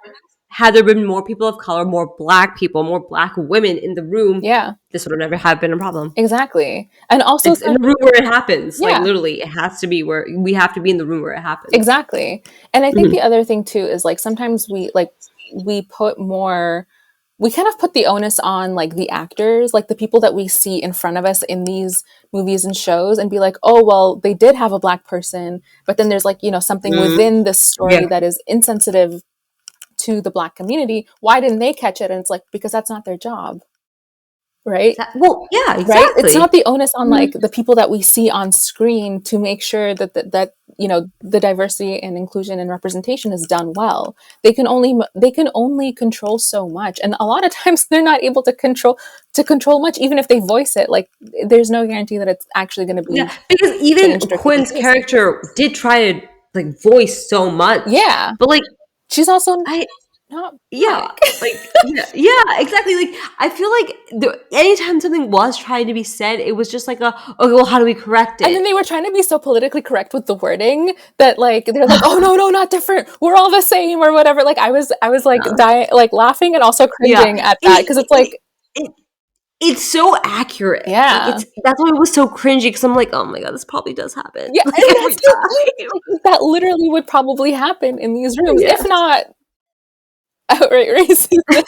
had there been more people of color, more black people, more black women in the room, this would have never have been a problem. Exactly. And also it's in the room where it happens. Like literally, it has to be where we have to be in the room where it happens. Exactly. And I think the other thing too is like sometimes we put more, we kind of put the onus on like the actors, like the people that we see in front of us in these movies and shows, and be like, oh, well, they did have a black person, but then there's like, you know, something within this story that is insensitive to the black community. Why didn't they catch it? And it's like, because that's not their job. Right? Exactly. Right? It's not the onus on like the people that we see on screen to make sure that you know, the diversity and inclusion and representation is done well. They can only control so much, and a lot of times they're not able to control much, even if they voice it. Like there's no guarantee that it's actually going to be because even Quinn's character did try to like voice so much. Yeah, but like she's also not exactly. Like I feel like anytime something was trying to be said, it was just like okay, well, how do we correct it? And then they were trying to be so politically correct with the wording that like they're like, oh no, not different, we're all the same or whatever. Like I was like dying, like laughing and also cringing at that, because it's like it's so accurate. Yeah, like that's why it was so cringy, because I'm like, oh my god, this probably does happen. Yeah, like, every time. That literally would probably happen in these rooms, if not outright racism.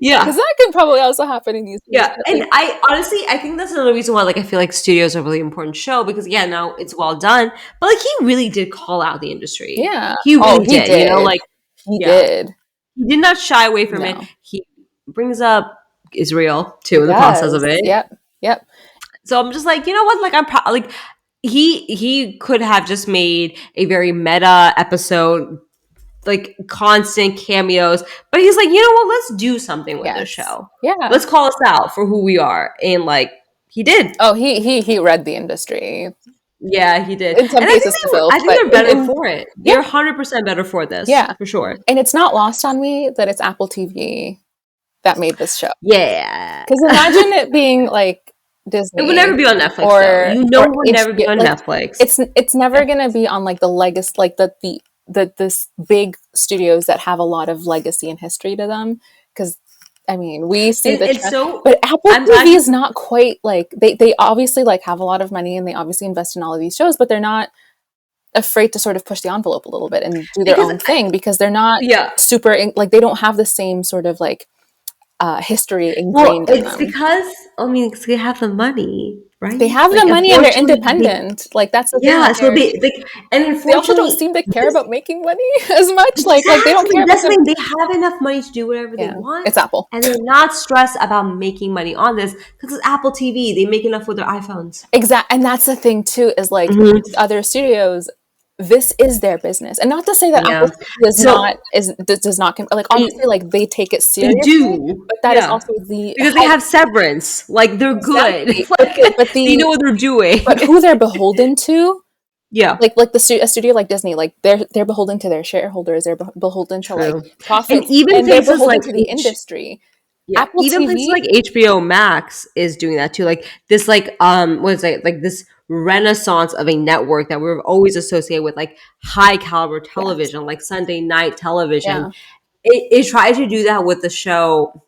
Because that can probably also happen in these rooms. And I honestly, I think that's another reason why like I feel like studios are a really important show, because now it's well done, but like he really did call out the industry. He really did. You know, like he did. He did not shy away from it. He brings up Israel too in the process of it. Yep. So I'm just like, you know what? Like I'm like he could have just made a very meta episode, like constant cameos, but he's like, you know what? Let's do something with this show. Yeah, let's call us out for who we are, and like he did. Oh, he read the industry. Yeah, he did. In some cases, I think they're better for it. They're 100% better for this. Yeah, for sure. And it's not lost on me that it's Apple TV that made this show. Yeah, because imagine it being like Disney. It would never be on Netflix, or it would never be on Netflix. It's never gonna be on like the legacy, like this big studios that have a lot of legacy and history to them. Because I mean, we see but Apple TV is not quite like they obviously like have a lot of money, and they obviously invest in all of these shows, but they're not afraid to sort of push the envelope a little bit and do their own thing, because they're not super like they don't have the same sort of like history Well, ingrained in it's them. because they have the money, They right? have the Like, money and they're unfortunately, independent. Like that's the thing. yeah. Like So they like, and they also don't unfortunately, seem to care about making money as much. Like they don't exactly, care about that's the the thing. They have enough money to do whatever they yeah. want, It's Apple. and they're not stressed about making money on this because it's Apple TV. They make enough with their iPhones. Exact, and that's the thing too. Is like Hmm. these other studios, this is their business, and not to say that Apple Yeah. TV is So not is does not like they, obviously like they take it they seriously, do, but that is yeah, also the because they have Severance. Like, they're good. exactly. But Like, they know the what they're doing. but who they're beholden to, Yeah. like a studio like Disney, like they're beholden to their shareholders, they're beholden to like True. And profits, even and they're places like beholden to the industry. yeah, Apple even places TV, like HBO Max is doing that too. Like this, like what is it? Like this renaissance of a network that we're always associated with, like high caliber yes, television, like Sunday night television. yeah, It tried to do that with the show.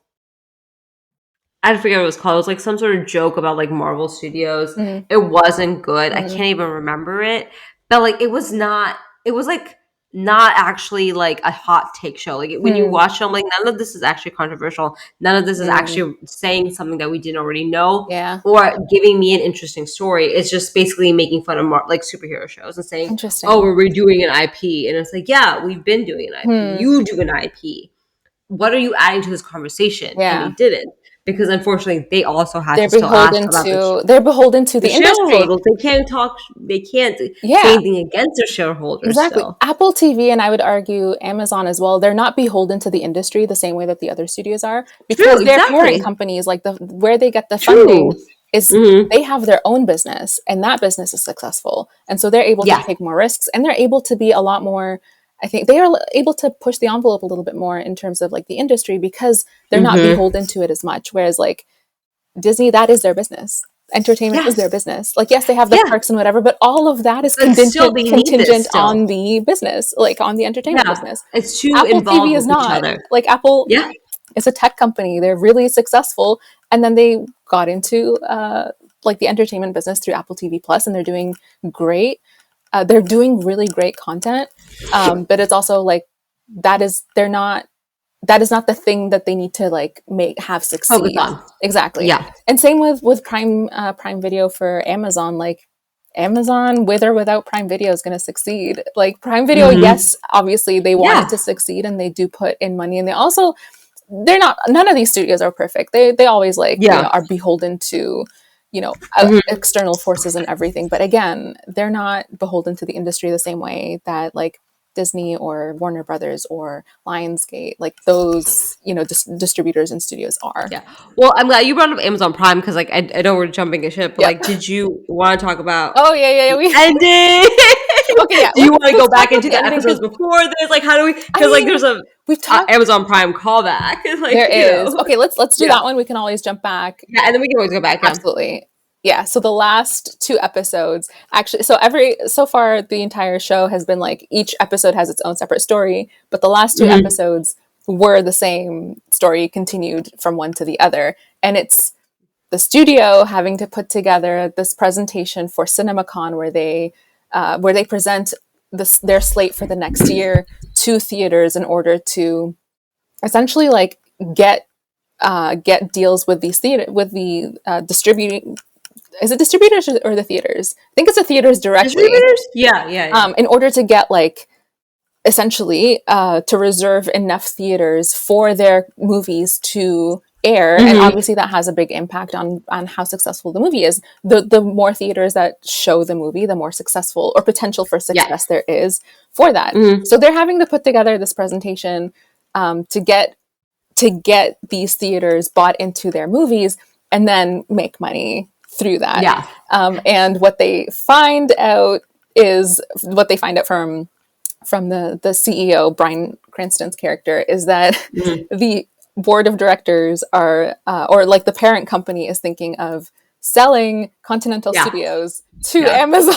I forget what it was called. It was like some sort of joke about like Marvel Studios. mm, It wasn't good. I mm, can't even remember it. But like it was not it was like not actually like a hot take show. Like when you mm, watch them, like none of this is actually controversial. None of this is mm, actually saying something that we didn't already know yeah, or giving me an interesting story. It's just basically making fun of like superhero shows and saying, "Oh, interesting. we're redoing an IP." And it's like, "Yeah, we've been doing an IP. Hmm. You do an IP. What are you adding to this conversation?" And they Yeah, didn't because unfortunately they also had they're to still ask beholden about to they're beholden to the the industry. shareholders. They can't talk. They can't say Yeah, anything against their shareholders. exactly. Still, Apple TV and I would argue Amazon as well, they're not beholden to the industry the same way that the other studios are true, because their parent exactly, companies, like the where they get the true. funding is Hmm. they have their own business and that business is successful. And so they're able to Yeah, take more risks and they're able to be a lot more I think they are able to push the envelope a little bit more in terms of like the industry because they're not hmm, beholden to it as much. Whereas like Disney, that is their business. Entertainment is their yes, business. Like, yes, they have the yeah, parks and whatever, but all of that is but still they need this contingent still. on the business, like on the entertainment Yeah, business. it's too Apple TV involved is with each not. other. Like Apple Yeah. is a tech company. They're really successful, and then they got into like the entertainment business through Apple TV Plus, and they're doing great. They're doing really great content, but it's also like they're not that is not the thing that they need to like make have Focus succeed on. exactly. Yeah. And same with Prime Video for Amazon. Like Amazon with or without Prime Video is going to succeed. Like Prime Video, Hmm. yes, obviously they want it Yeah. to succeed and they do put in money, and they also they're not none of these studios are perfect. They always like Yeah. are beholden to Hmm. external forces and everything, but again they're not beholden to the industry the same way that like Disney or Warner Brothers or Lionsgate, like those distributors and studios are. Yeah. Well, I'm glad you brought up Amazon Prime because, like, I know we're jumping a ship, but Yep. like, did you want to talk about Oh yeah, yeah, yeah. the ending? Okay, yeah. Do you want to Let's go talk back about into the the ending episodes because before this? Like, how do we? I Because like, mean there's a we've talked. Amazon Prime callback. There Like, is okay. Let's do yeah, that one. We can always jump back. yeah, and then we can always go back. Yeah. Absolutely. Yeah, so the last two episodes actually so far the entire show has been like each episode has its own separate story, but the last two Hmm. episodes were the same story continued from one to the other. And it's the studio having to put together this presentation for CinemaCon where they present their slate for the next year to theaters in order to essentially like get deals with these theater with the distributing is it distributors or the theaters? I think it's the theaters directly. Distributors? Yeah, yeah, yeah. In order to get like essentially to reserve enough theaters for their movies to air, and Hmm. obviously that has a big impact on how successful the movie is. The more theaters that show the movie, the more successful or potential for Yeah. success there is for that. Hmm. So they're having to put together this presentation to get these theaters bought into their movies and then make money through that. Yeah. And what they find out is what they find out from the CEO Bryan Cranston's character is that Hmm. the board of directors are or like the parent company is thinking of selling Continental Yeah. Studios to Yeah. Amazon.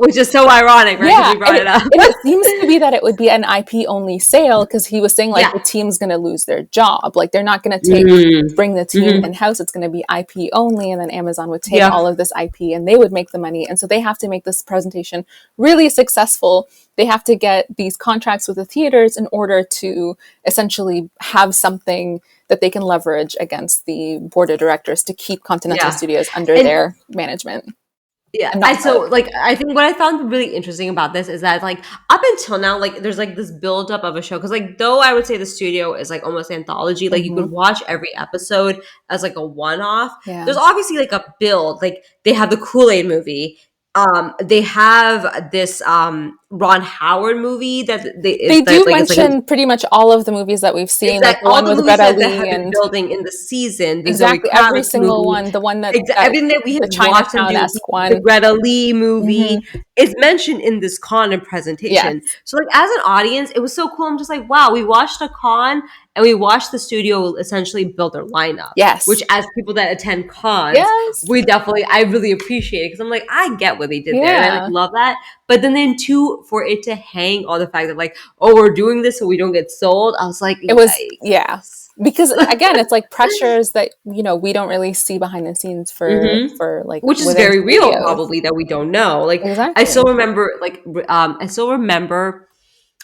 which is so ironic, right? Because Yeah, we brought it up. and it seems to be that it would be an IP only sale because he was saying like Yeah. the team's going to lose their job. Like they're not going to Mm. bring the team Hmm. in house. It's going to be IP only, and then Amazon would take Yeah. all of this IP and they would make the money. And so they have to make this presentation really successful. They have to get these contracts with the theaters in order to essentially have something that they can leverage against the board of directors to keep Continental Yeah. Studios under And their management yeah, and I not sell so it. like I think what I found really interesting about this is that like up until now, like there's like this buildup of a show because like though I would say the studio is like almost anthology, like you Mm-hmm. could watch every episode as like a one-off. Yeah. There's obviously like a build, like they have the Kool-Aid movie. They have this Ron Howard movie that they They it's do that like it's like mention pretty much all of the movies that we've seen, like exact the all one the with movies Greta that have Lee been and building in the season, the Zoe exactly every Kravitz single movie, one. The one that got everything that we have the watched them do, Chinatown-esque the one. Greta Lee movie Mm-hmm. is mentioned in this con and presentation. Yes. So like as an audience, it was so cool. I'm just like, wow, we watched a con and we watched the studio essentially build their lineup. Which Yes. as people that attend cons, Yes. I really appreciate it because I'm like, I get what they did there and I like Yeah. love that. But then too, for it to hang on the fact that like, oh, we're doing this so we don't get sold. I was like, It was, yikes. yeah. Because again, it's like pressures that, we don't really see behind the scenes Mm-hmm. for like Which is within very real, studios. probably that we don't know. Like I Exactly. still remember, I still remember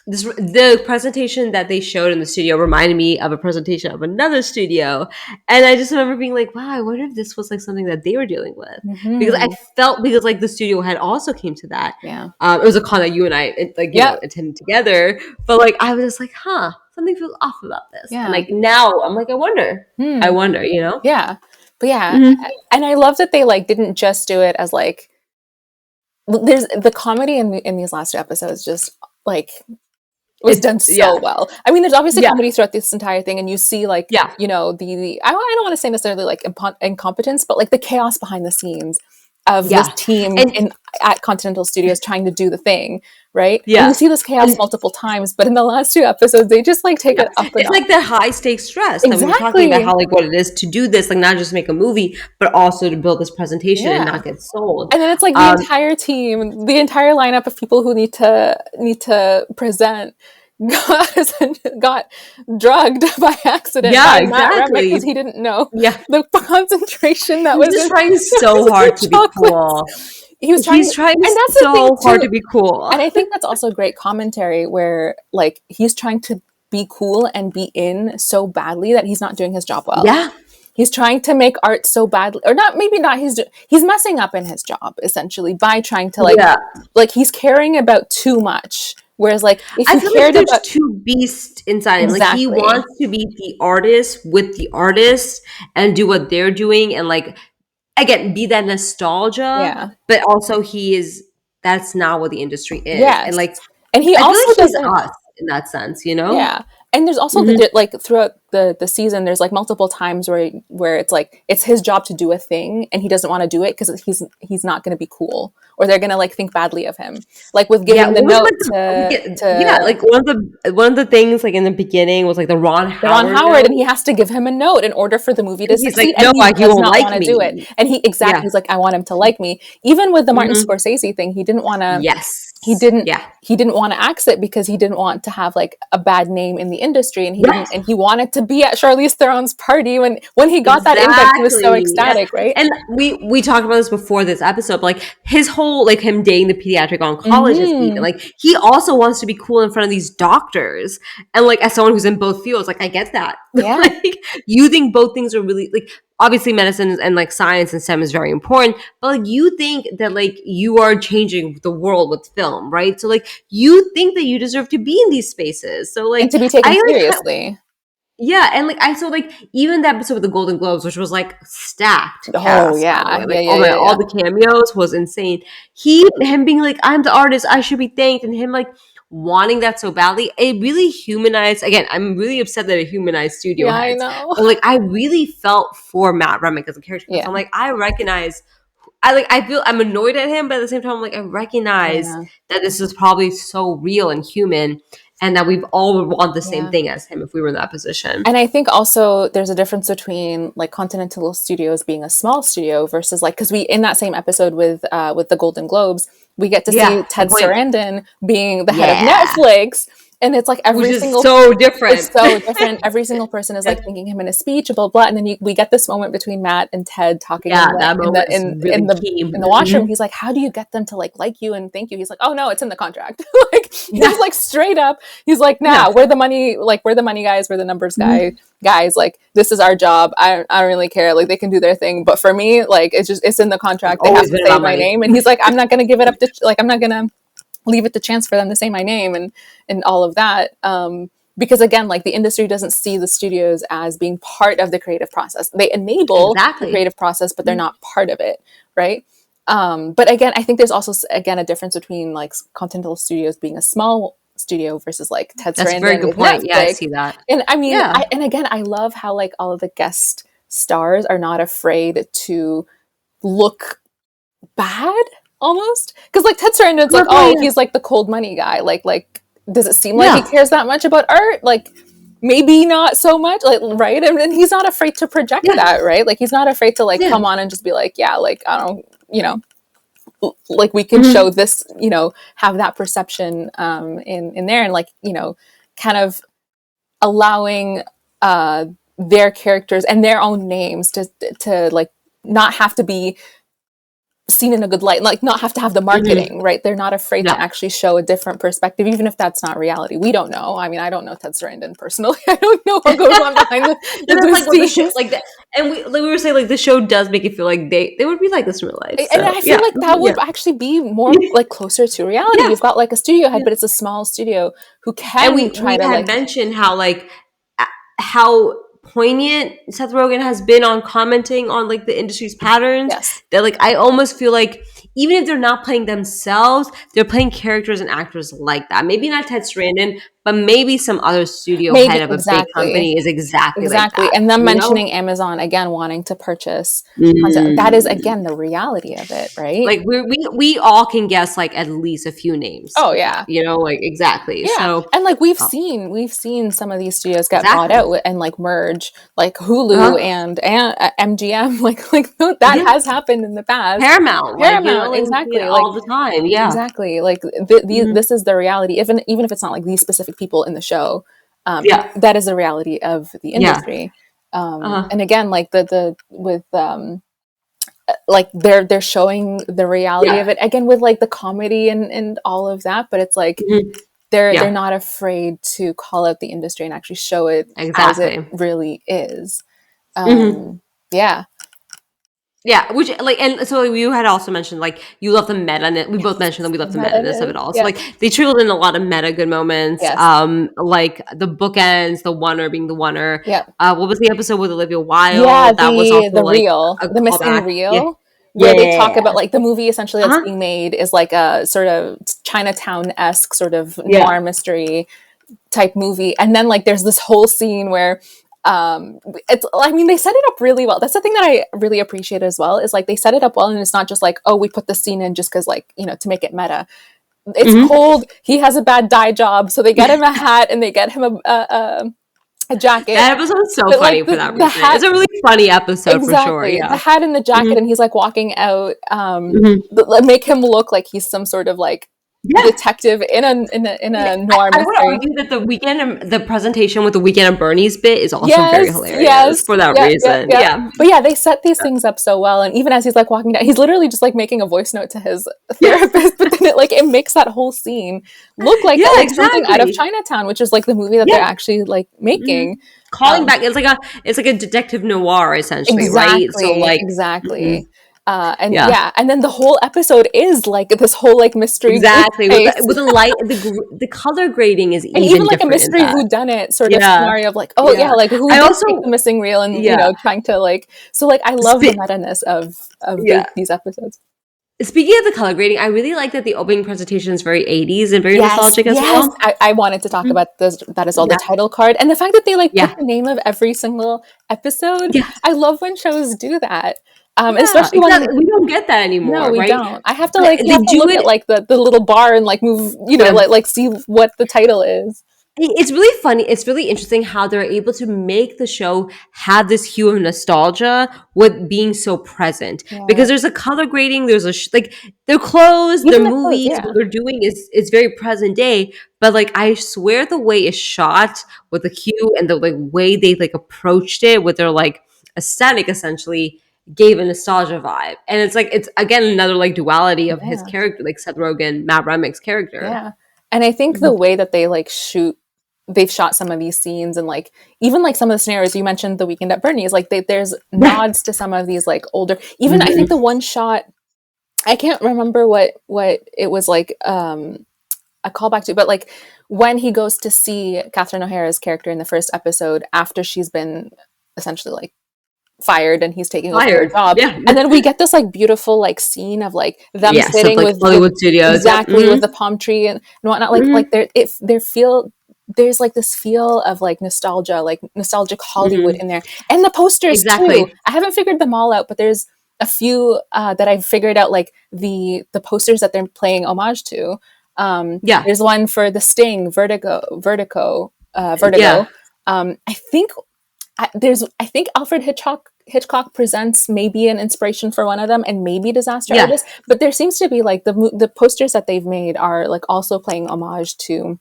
this. The presentation that they showed in the studio reminded me of a presentation of another studio, and I just remember being like, "Wow, I wonder if this was like something that they were dealing with." Because I Mm-hmm. felt because like the studio had also came to that. Yeah. It was a con that you and I Yep. attended together, but like I was just like, "Huh, something feels off about this." And Yeah. like now I'm like, I Hmm. wonder, you know? Yeah. But yeah, Mm-hmm. and I love that they like didn't just do it as like there's the comedy in these last two episodes just like was It's done yeah, so well. I mean, there's obviously yeah, comedy throughout this entire thing, and you see like yeah. the I don't want to say necessarily like incompetence, but like the chaos behind the scenes of this Yeah. team And at Continental Studios trying to do the thing, right? And you yeah. see this chaos And multiple times, but in the last two episodes, they just like take yeah. it up a It's notch. like that high stakes stress that we were talking about Exactly. how like what it is to do this, like not just make a movie, but also to build this presentation and Yeah. not get sold. And then it's like the entire team, the entire lineup of people who need to present got drugged by accident Yeah, by Matt Remick because exactly. he didn't know Yeah. the concentration that He's was just in trying so the hard to be chocolates. cool. He was trying, He's trying and that's the thing so hard too. to be cool. And I think that's also great commentary where like he's trying to be cool and be in so badly that he's not doing his job well. Yeah. He's trying to make art so badly, or not, maybe not. He's messing up in his job essentially by trying to like he's caring about too much. Whereas like if I you feel like cared there's about two beasts inside him. Like he exactly, wants to be the artist with the artist and do what they're doing and like again be that nostalgia, yeah, but also that's not what the industry is. And yes, like and he I feel also like he's doesn't. us in that sense, you know? Yeah. And there's also Mhm. like throughout the season, there's like multiple times where it's like it's his job to do a thing and he doesn't want to do it because he's not going to be cool or they're going to like think badly of him. Like with Yeah, giving the what was note like to like one of the things like in the beginning was like the Ron Ron Howard Howard, note. and he has to give him a note in order for the movie to He's like, succeed, no, and he he does won't not like want to do it. me. And Yeah. he's like, I want him to like me. Even with the Martin Hmm. Scorsese thing, he didn't want to. Yes. He didn't. Yeah. He didn't want to axe it because he didn't want to have like a bad name in the industry, and he Right. didn't. And he wanted to be at Charlize Theron's party when he got that invite. He was so Exactly. Yes. ecstatic, right? And we talked about this before this episode, but like his whole like him dating the pediatric oncologist even Mm-hmm. like he also wants to be cool in front of these doctors. And like as someone who's in both fields, like I get that. Yeah. Like you think both things are really like obviously medicine and like science and STEM is very important, but like you think that like you are changing the world with film, right? So like you think that you deserve to be in these spaces. So And like to be taken I like seriously. yeah, and like I saw like even the episode with the Golden Globes, which was like stacked Oh cast, by the yeah, way. yeah, Like yeah, oh my, yeah, all yeah. the cameos was insane. Him being like, I'm the artist, I should be thanked, and him like wanting that so badly, it really humanized. Again, I'm really upset that it humanized studio Yeah, I heads, know. but like I really felt for Matt Remick as a character. So Yeah, I'm like, I recognize. I feel I'm annoyed at him, but at the same time, I'm like I recognize yeah. that this is probably so real and human. and that we all would want the same Yeah. thing as him if we were in that position. And I think also there's a difference between like Continental Studios being a small studio versus like, because we in that same episode with the Golden Globes, we get to see Ted Sarandon being the head of Netflix, and it's like which is so different. It's so different. Every single person is like thanking him in a speech, blah blah, and then we get this moment between Matt and Ted talking in the washroom. He's like, "How do you get them to like you and thank you?" He's like, "Oh no, it's in the contract." Like he's like straight up. He's like, "Nah, we're the money guys, we're the numbers guys. Like this is our job. I don't really care. Like they can do their thing, but for me, like it's in the contract. They have to say my name." And he's like, "I'm not gonna give it up to I'm not gonna leave it to chance for them to say my name and all of that." Because again, like the industry doesn't see the studios as being part of the creative process. They enable the creative process, but they're not part of it, right? But again, I think there's also again a difference between like Continental Studios being a small studio versus like Ted Sarandon. That's a very good point. Yeah, I see that. And I mean, and again, I love how like all of the guest stars are not afraid to look bad almost, because like Ted Sarandon's like, he's like the cold money guy. Like does it seem like he cares that much about art? Like maybe not so much, like, right? And he's not afraid to project that, right? Like he's not afraid to like come on and just be like, like I don't, like we can show this, have that perception in there, and like kind of allowing their characters and their own names to like not have to be seen in a good light, like not have to have the marketing, right? They're not afraid to actually show a different perspective, even if that's not reality. We don't know. I mean, I don't know Ted Sarandon personally. I don't know what goes on behind the scenes. Like that, and we were saying like the show does make it feel like they would be like this in real life. And I feel like that would actually be more like closer to reality. You've got like a studio head, but it's a small studio who can we had mentioned how poignant Seth Rogen has been on commenting on like the industry's patterns. That like I almost feel like even if they're not playing themselves, they're playing characters and actors like that. Maybe not Ted Sarandon, but maybe some other studio head of a big company is exactly like that. And them mentioning Amazon again, wanting to purchase content. That is again the reality of it, right? Like we all can guess like at least a few names. Oh yeah, like exactly. Yeah. So and like we've seen some of these studios get bought out and like merge, like Hulu and MGM. Like that has happened in the past. Paramount, exactly, like, all the time. Yeah, exactly. Like this is the reality. Even if it's not like these specific people in the show, that is the reality of the industry. And again, like with like they're showing the reality of it again with like the comedy and all of that, but it's like they're not afraid to call out the industry and actually show it as it really is. Yeah, which like, and so you had also mentioned like you love the meta, and we both mentioned that we love the meta-ness of it all. So like they trickled in a lot of meta good moments. Like the bookends, the oneer being the oneer. What was the episode with Olivia Wilde? That was also the missing reel. Where they talk about like the movie essentially that's being made is like a sort of Chinatown-esque sort of noir mystery type movie, and then like there's this whole scene where they set it up really well. That's the thing that I really appreciate as well, is like they set it up well, and it's not just like, oh, we put the scene in just because like, to make it meta. It's cold. He has a bad dye job, so they get him a hat and they get him a jacket. That episode is so funny for that reason. It's a really funny episode for sure. Yeah, the hat and the jacket, and he's like walking out. Make him look like he's some sort of like detective in a noir mystery. I would argue that the presentation with the Weekend at Bernie's bit is also very hilarious for that reason. But they set these things up so well, and even as he's like walking down, he's literally just like making a voice note to his therapist, but then it makes that whole scene look like something out of Chinatown, which is like the movie that they're actually like making. Calling back, it's like a detective noir essentially, right? So like and then the whole episode is like this whole like mystery with the light, the color grading is even like a mystery whodunit sort of scenario of like like who did take the missing reel and trying to like, so like I love the meta-ness of these episodes. Speaking of the color grading, I really like that the opening presentation is very 80s and very nostalgic as well. I wanted to talk about this. That is all the title card, and the fact that they like put the name of every single episode. I love when shows do that. Especially when we don't get that anymore. No, we right? don't. I have to like look at like the little bar and like move, like see what the title is. It's really funny. It's really interesting how they're able to make the show have this hue of nostalgia with being so present. Yeah. Because there's a color grading, there's like their clothes, their Even the clothes, movies, what yeah. they're doing is very present day. But like I swear, the way it's shot with the hue and the like way they like approached it with their like aesthetic essentially gave a nostalgia vibe. And it's like it's again another like duality of his Yeah. character, like Seth Rogen, Matt Remick's character. Yeah. And I think the way that they like they've shot some of these scenes and like even like some of the scenarios you mentioned, the weekend at Bernie's, like there's nods to some of these like older, even I think the one shot, I can't remember what it was like a callback to, but like when he goes to see Catherine O'Hara's character in the first episode after she's been essentially like fired and he's taking over her job, Yeah. and then we get this like beautiful like scene of like them Yes, of sitting like Hollywood studios. exactly Yep. with the palm tree and whatnot, like there's like this feel of like nostalgia, like nostalgic Hollywood in there, and the posters too. Exactly. I haven't figured them all out, but there's a few that I've figured out, like the posters that they're playing homage to. Yeah. There's one for The Sting, Vertigo. Yeah. I think I think Alfred Hitchcock Presents maybe an inspiration for one of them, and maybe Disaster Yeah. Artist. But there seems to be like the posters that they've made are like also playing homage to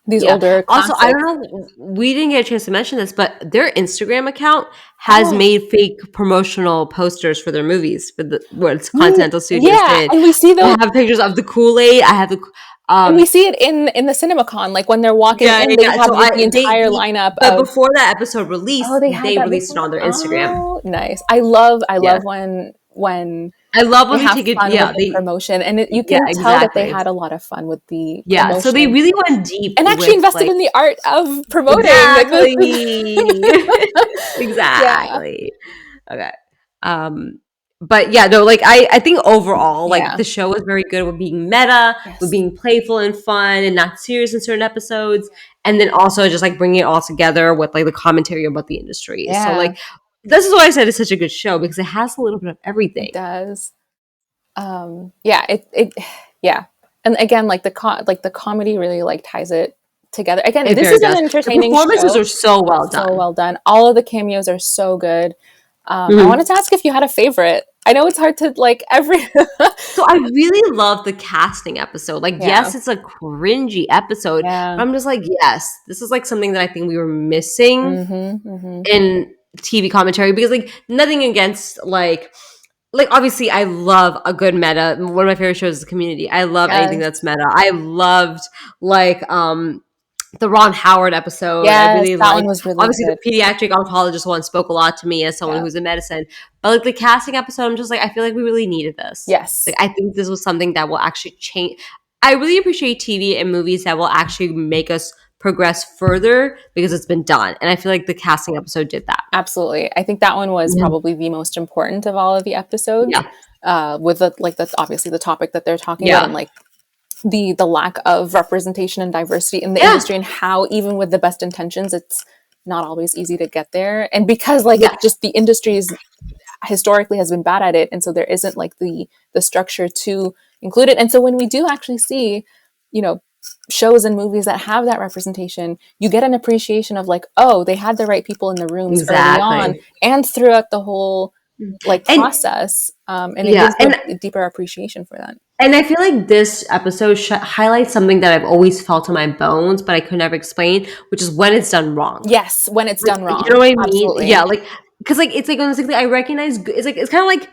these Yeah. older Also, I classics. don't know, we didn't get a chance to mention this, but their Instagram account has Oh, made fake promotional posters for their movies for the what Continental Studios yeah, did. and we see I those, have pictures of the Kool-Aid. I have the and we see it in the CinemaCon. Like when they're walking yeah, in, yeah, they yeah. have So like the entire they lineup but of. before that episode released, Oh, they had they that released it before. on their Instagram. Oh, nice. I Yeah. love when I love they when they have take it. fun with Yeah, the promotion, and you yeah, can tell that they exactly. had a lot of fun with the Yeah, so they promotion really went deep and actually with invested like in the art of promoting. Like this exactly. yeah, Exactly. Okay. Um, but yeah, no, like I think overall, like yeah, the show was very good with being meta, with yes, being playful and fun and not serious in certain episodes, and then also just like bringing it all together with like the commentary about the industry. So yeah, like this is why I said it's such a good show because it has a little bit of it everything. does. Yeah, it yeah, and again, like like the comedy really like ties it together. Again, It this very is an does. The entertaining performances show, are so well so done. well done. All of the cameos are so good. I Mhm. wanted to ask if you had a favorite. I know it's hard to like every. So I really love the casting episode. Like, Yeah, yes, it's a cringy episode, yeah. but I'm just like, yes, this is like something that I think we were missing Mm-hmm, mm-hmm. in TV commentary because like nothing against like obviously I love a good meta. One of my favorite shows is Community. I love anything Yes, that's meta. I loved like the Ron Howard episode. I yes, really that one liked was really obviously the good. pediatric oncologist one spoke a lot to me as someone Yeah. who's in medicine. But like the casting episode, I'm just like, I feel like we really needed this. Like Yes. I think this was something that will actually change. I really appreciate TV and movies that will actually make us progress further because it's been done. And I feel like the casting episode did that. Absolutely. I think that one was Yeah. probably the most important of all of the episodes. Yeah. With the like that's obviously the topic that they're talking about, and Yeah. like the lack of representation and diversity in the Yeah. industry, and how even with the best intentions it's not always easy to get there. And because like Yeah. it just the industry is historically has been bad at it, and so there isn't like the structure to include it. And so when we do actually see, you know, shows and movies that have that representation, you get an appreciation of like, oh, they had the right people in the rooms early on Exactly. and throughout the whole like And process, and it yeah, gives a deeper appreciation for that. and I feel like this episode highlights something that I've always felt in my bones, but I could never explain, which is when it's done wrong. Yes, when it's Like, done you know wrong, what I mean? absolutely. Yeah, like because like it's like honestly, I recognize. It's like it's kind of like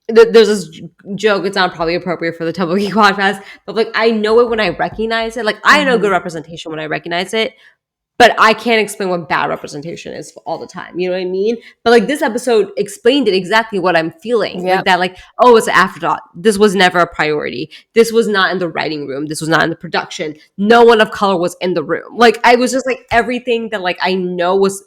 there's this joke. It's not probably appropriate for the Tumble Geek podcast, but like I know it when I recognize it. Like I know Mm-hmm. good representation when I recognize it, but I can't explain what bad representation is all the time. You know what I mean? But like this episode explained it exactly what I'm feeling. Like Yep. that, like, oh, it's an afterthought. This was never a priority. This was not in the writing room. This was not in the production. No one of color was in the room. Like I was just like everything that like I know was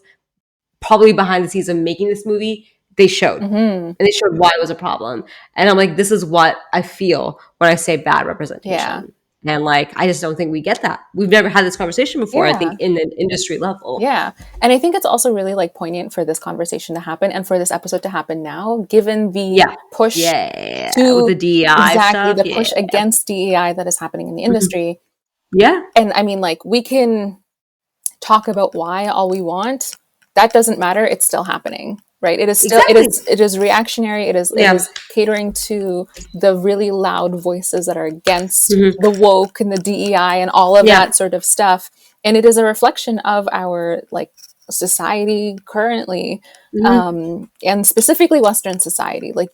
probably behind the scenes of making this movie, they showed. Mm-hmm. And they showed why it was a problem. And I'm like, this is what I feel when I say bad Yeah. representation. And like, I just don't think we get that. We've never had this conversation before, I Yeah. think, in an industry level. Yeah. And I think it's also really like poignant for this conversation to happen and for this episode to happen now, given the Yeah. push Yeah. With to the DEI exactly stuff. the Yeah. push against DEI that is happening in the Mhm. industry. Yeah. And I mean, like, we can talk about why all we want, that doesn't matter. It's still happening, right? It is still, Exactly. it is reactionary. It Yeah. is catering to the really loud voices that are against Mhm. the woke and the DEI and all of Yeah. that sort of stuff. And it is a reflection of our like society currently, and specifically Western society, like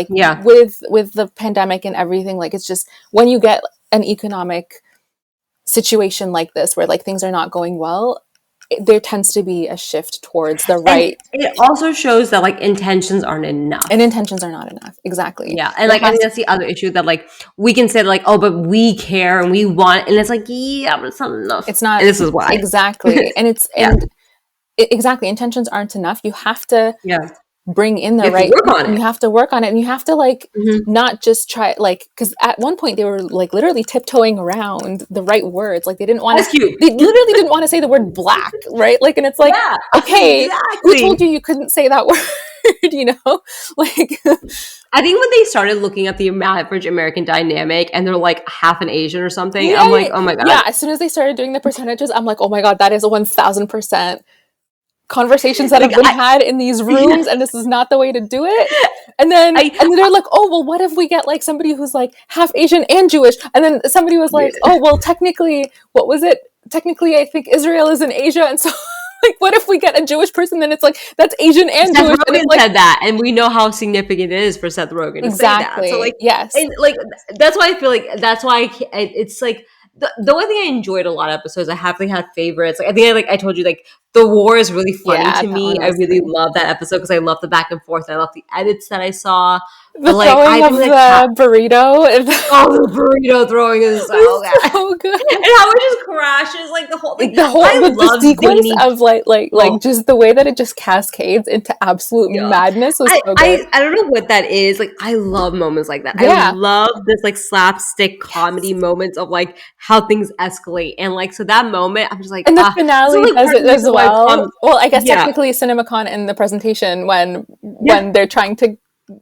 Yeah. with the pandemic and everything. Like, it's just when you get an economic situation like this where like things are not going well, there tends to be a shift towards the And right, it also shows that like intentions aren't enough. and intentions are not enough. Exactly. Yeah. And There like I has think that's the other issue, that like we can say like, oh, but we care and we want, and it's like, yeah, but it's not enough. it's not And this is why. exactly, and it's Yeah. and exactly, intentions aren't enough. You have to Yeah. bring in You the have to right, work on you it. have to work on it, and you have to like Mhm. not just try, like, because at one point they were like literally tiptoeing around the right words, like they didn't want to, Ice Cube. they literally didn't want to say the word black, right? Like, and it's like, Yeah. okay, who told Exactly. you couldn't say that word? You know, like, I think when they started looking at the average American dynamic and they're like half an Asian or something, I'm like, yeah, oh my God. yeah, as soon as they started doing the percentages, I'm like, oh my god, that is 1000% conversations that Like have been I had in these yeah. rooms, and this is not the way to do it. And I then they're like, oh well, what if we get like somebody who's like half Asian and Jewish? And then somebody was like, oh well, technically, what was it, technically I think Israel is in Asia, and so like, what if we get a Jewish person? Then it's like, that's Asian and Seth Jewish, and Rogen it's like, said that, and we know how significant it is for Seth Rogen to say that. So, exactly, like, yes, and like that's why I feel like that's why it's like the only thing I enjoyed a lot of episodes. I happily had favorites. Like, I think I told you like the war is really funny yeah, to that me. one I was really funny. love that episode because I love the back and forth. I love the edits that I saw. The Like throwing I of think the cat. the burrito Oh, the burrito throwing is so was good. so good. And how it just crashes like the whole like Like the whole I the love sequence zany. of like Oh, just the way that it just cascades into absolute yeah. madness was I, so good. I I don't know what that is. Like I love moments like that. I Yeah. love this like slapstick comedy Yes. moments of like how things escalate. And like so that moment I'm just like, And the this is finale like does part of it the as reason why well. Well, I guess yeah. technically CinemaCon in the presentation Yeah. when they're trying to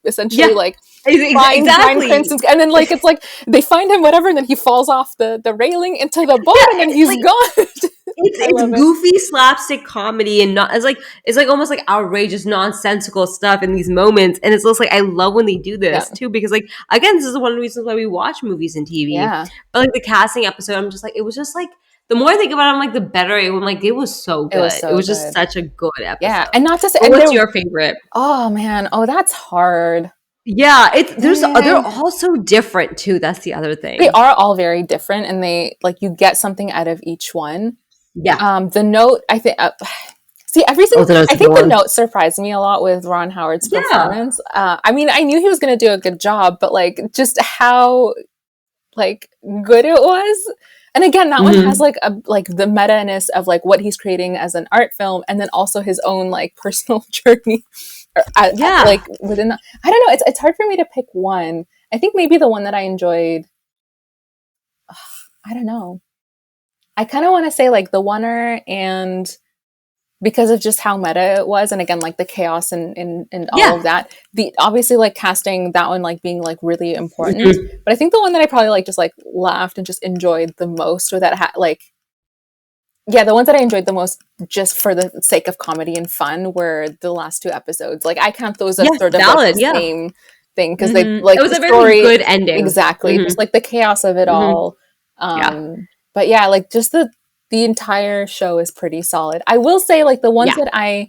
essentially Yeah. like find Exactly. Prince, and then like it's like they find him whatever, and then he falls off the railing into the boat, and Yeah, then he's like gone. I it's love it. goofy slapstick comedy and not it's like almost like outrageous nonsensical stuff in these moments, and it's just like I love when they do Yeah. this too because like again this is one of the reasons why we watch movies and TV. Yeah. But like the casting episode, I'm just like it was just like the more I think about it, I'm like the better it was. Like it was so It was good. It so was just good. such a good Yeah. episode. And not to say, But and what's there, your favorite? oh man, oh that's hard. Yeah, it's they're Mm. all so different too. That's the other They thing. are all very different, and they like, you get something out of each one. Yeah. The Note, I think, see, Oh, everything, that's I a good think The one. Note surprised me a lot with Ron Howard's Yeah. performance. I mean, I knew he was going to do a good job, but like just how like good it was. And again, that one has Hmm. like the meta-ness of like what he's creating as an art film, and then also his own like personal journey, Yeah. like within the, I don't know, it's hard for me to pick one. I think maybe the one that I enjoyed, I don't know, I kind of want to say like The Oneer, and because of just how meta it was, and again like the chaos and all Yeah. of that, the obviously like casting that one like being like really important. Mhm. But I think the one that I probably like just like laughed and just enjoyed the most, or that like, yeah, the ones that I enjoyed the most just for the sake of comedy and fun were the last two episodes. Like, I count those as Yes, sort of like valid. the Yeah. same thing, because they Mhm. like It was the a very story, good ending. exactly, Mhm, just like the chaos of it mhm. all. Yeah. But yeah, like just the entire show is pretty solid. I will say like the ones Yeah. that I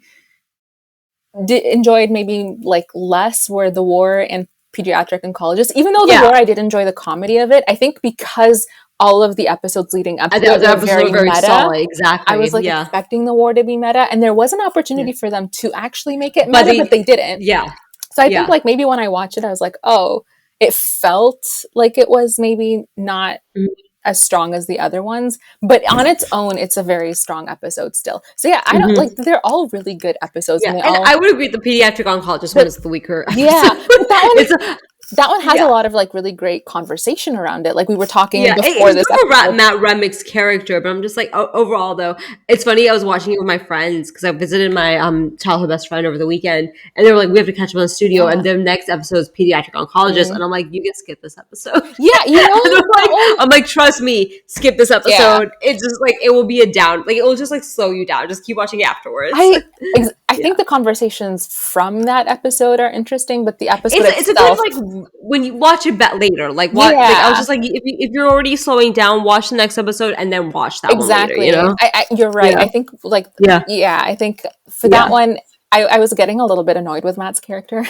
enjoyed maybe like less were The War and Pediatric Oncologist. Even though The Yeah. War, I did enjoy the comedy of it, I think because all of the episodes leading up to it The were episodes very were very meta, solid. I was Exactly. like Yeah. expecting The War to be meta, and there was an Yeah. opportunity for them to actually make it But meta, but they didn't. yeah. So I think Yeah. like maybe when I watched it, I was like, oh, it felt like it was maybe not Mhm. as strong as the other ones, but on its own, it's a very strong episode still. So yeah, I don't like, Mhm. they're all really good episodes, Yeah. and they And all I would agree the pediatric oncologist one the is the weaker yeah, episode. but that one, It's that one has a Yeah. lot of like really great conversation around it. Like we were talking Yeah, before it's this more episode. Matt Remick's character, but I'm just like overall though, it's funny. I was watching it with my friends because I visited my childhood best friend over the weekend, and they were like, "We have to catch up on the studio." And Yeah. the next episode is pediatric oncologist, Mm. and I'm like, "You can skip this episode." Yeah, you know, And that one. I'm like, trust me, skip this Yeah. episode. It's just like it will be a down, like it will just like slow you down. Just keep watching afterwards. I Yeah. think the conversations from that episode are interesting, but the episode It's a good itself, like when you watch it back later, like what like I was yeah, just like if you're already slowing down, watch the next episode and then watch that one later. You exactly. know? You're right. Yeah, I think like, yeah, yeah, I think for that yeah. one, I was getting a little bit annoyed with Matt's character.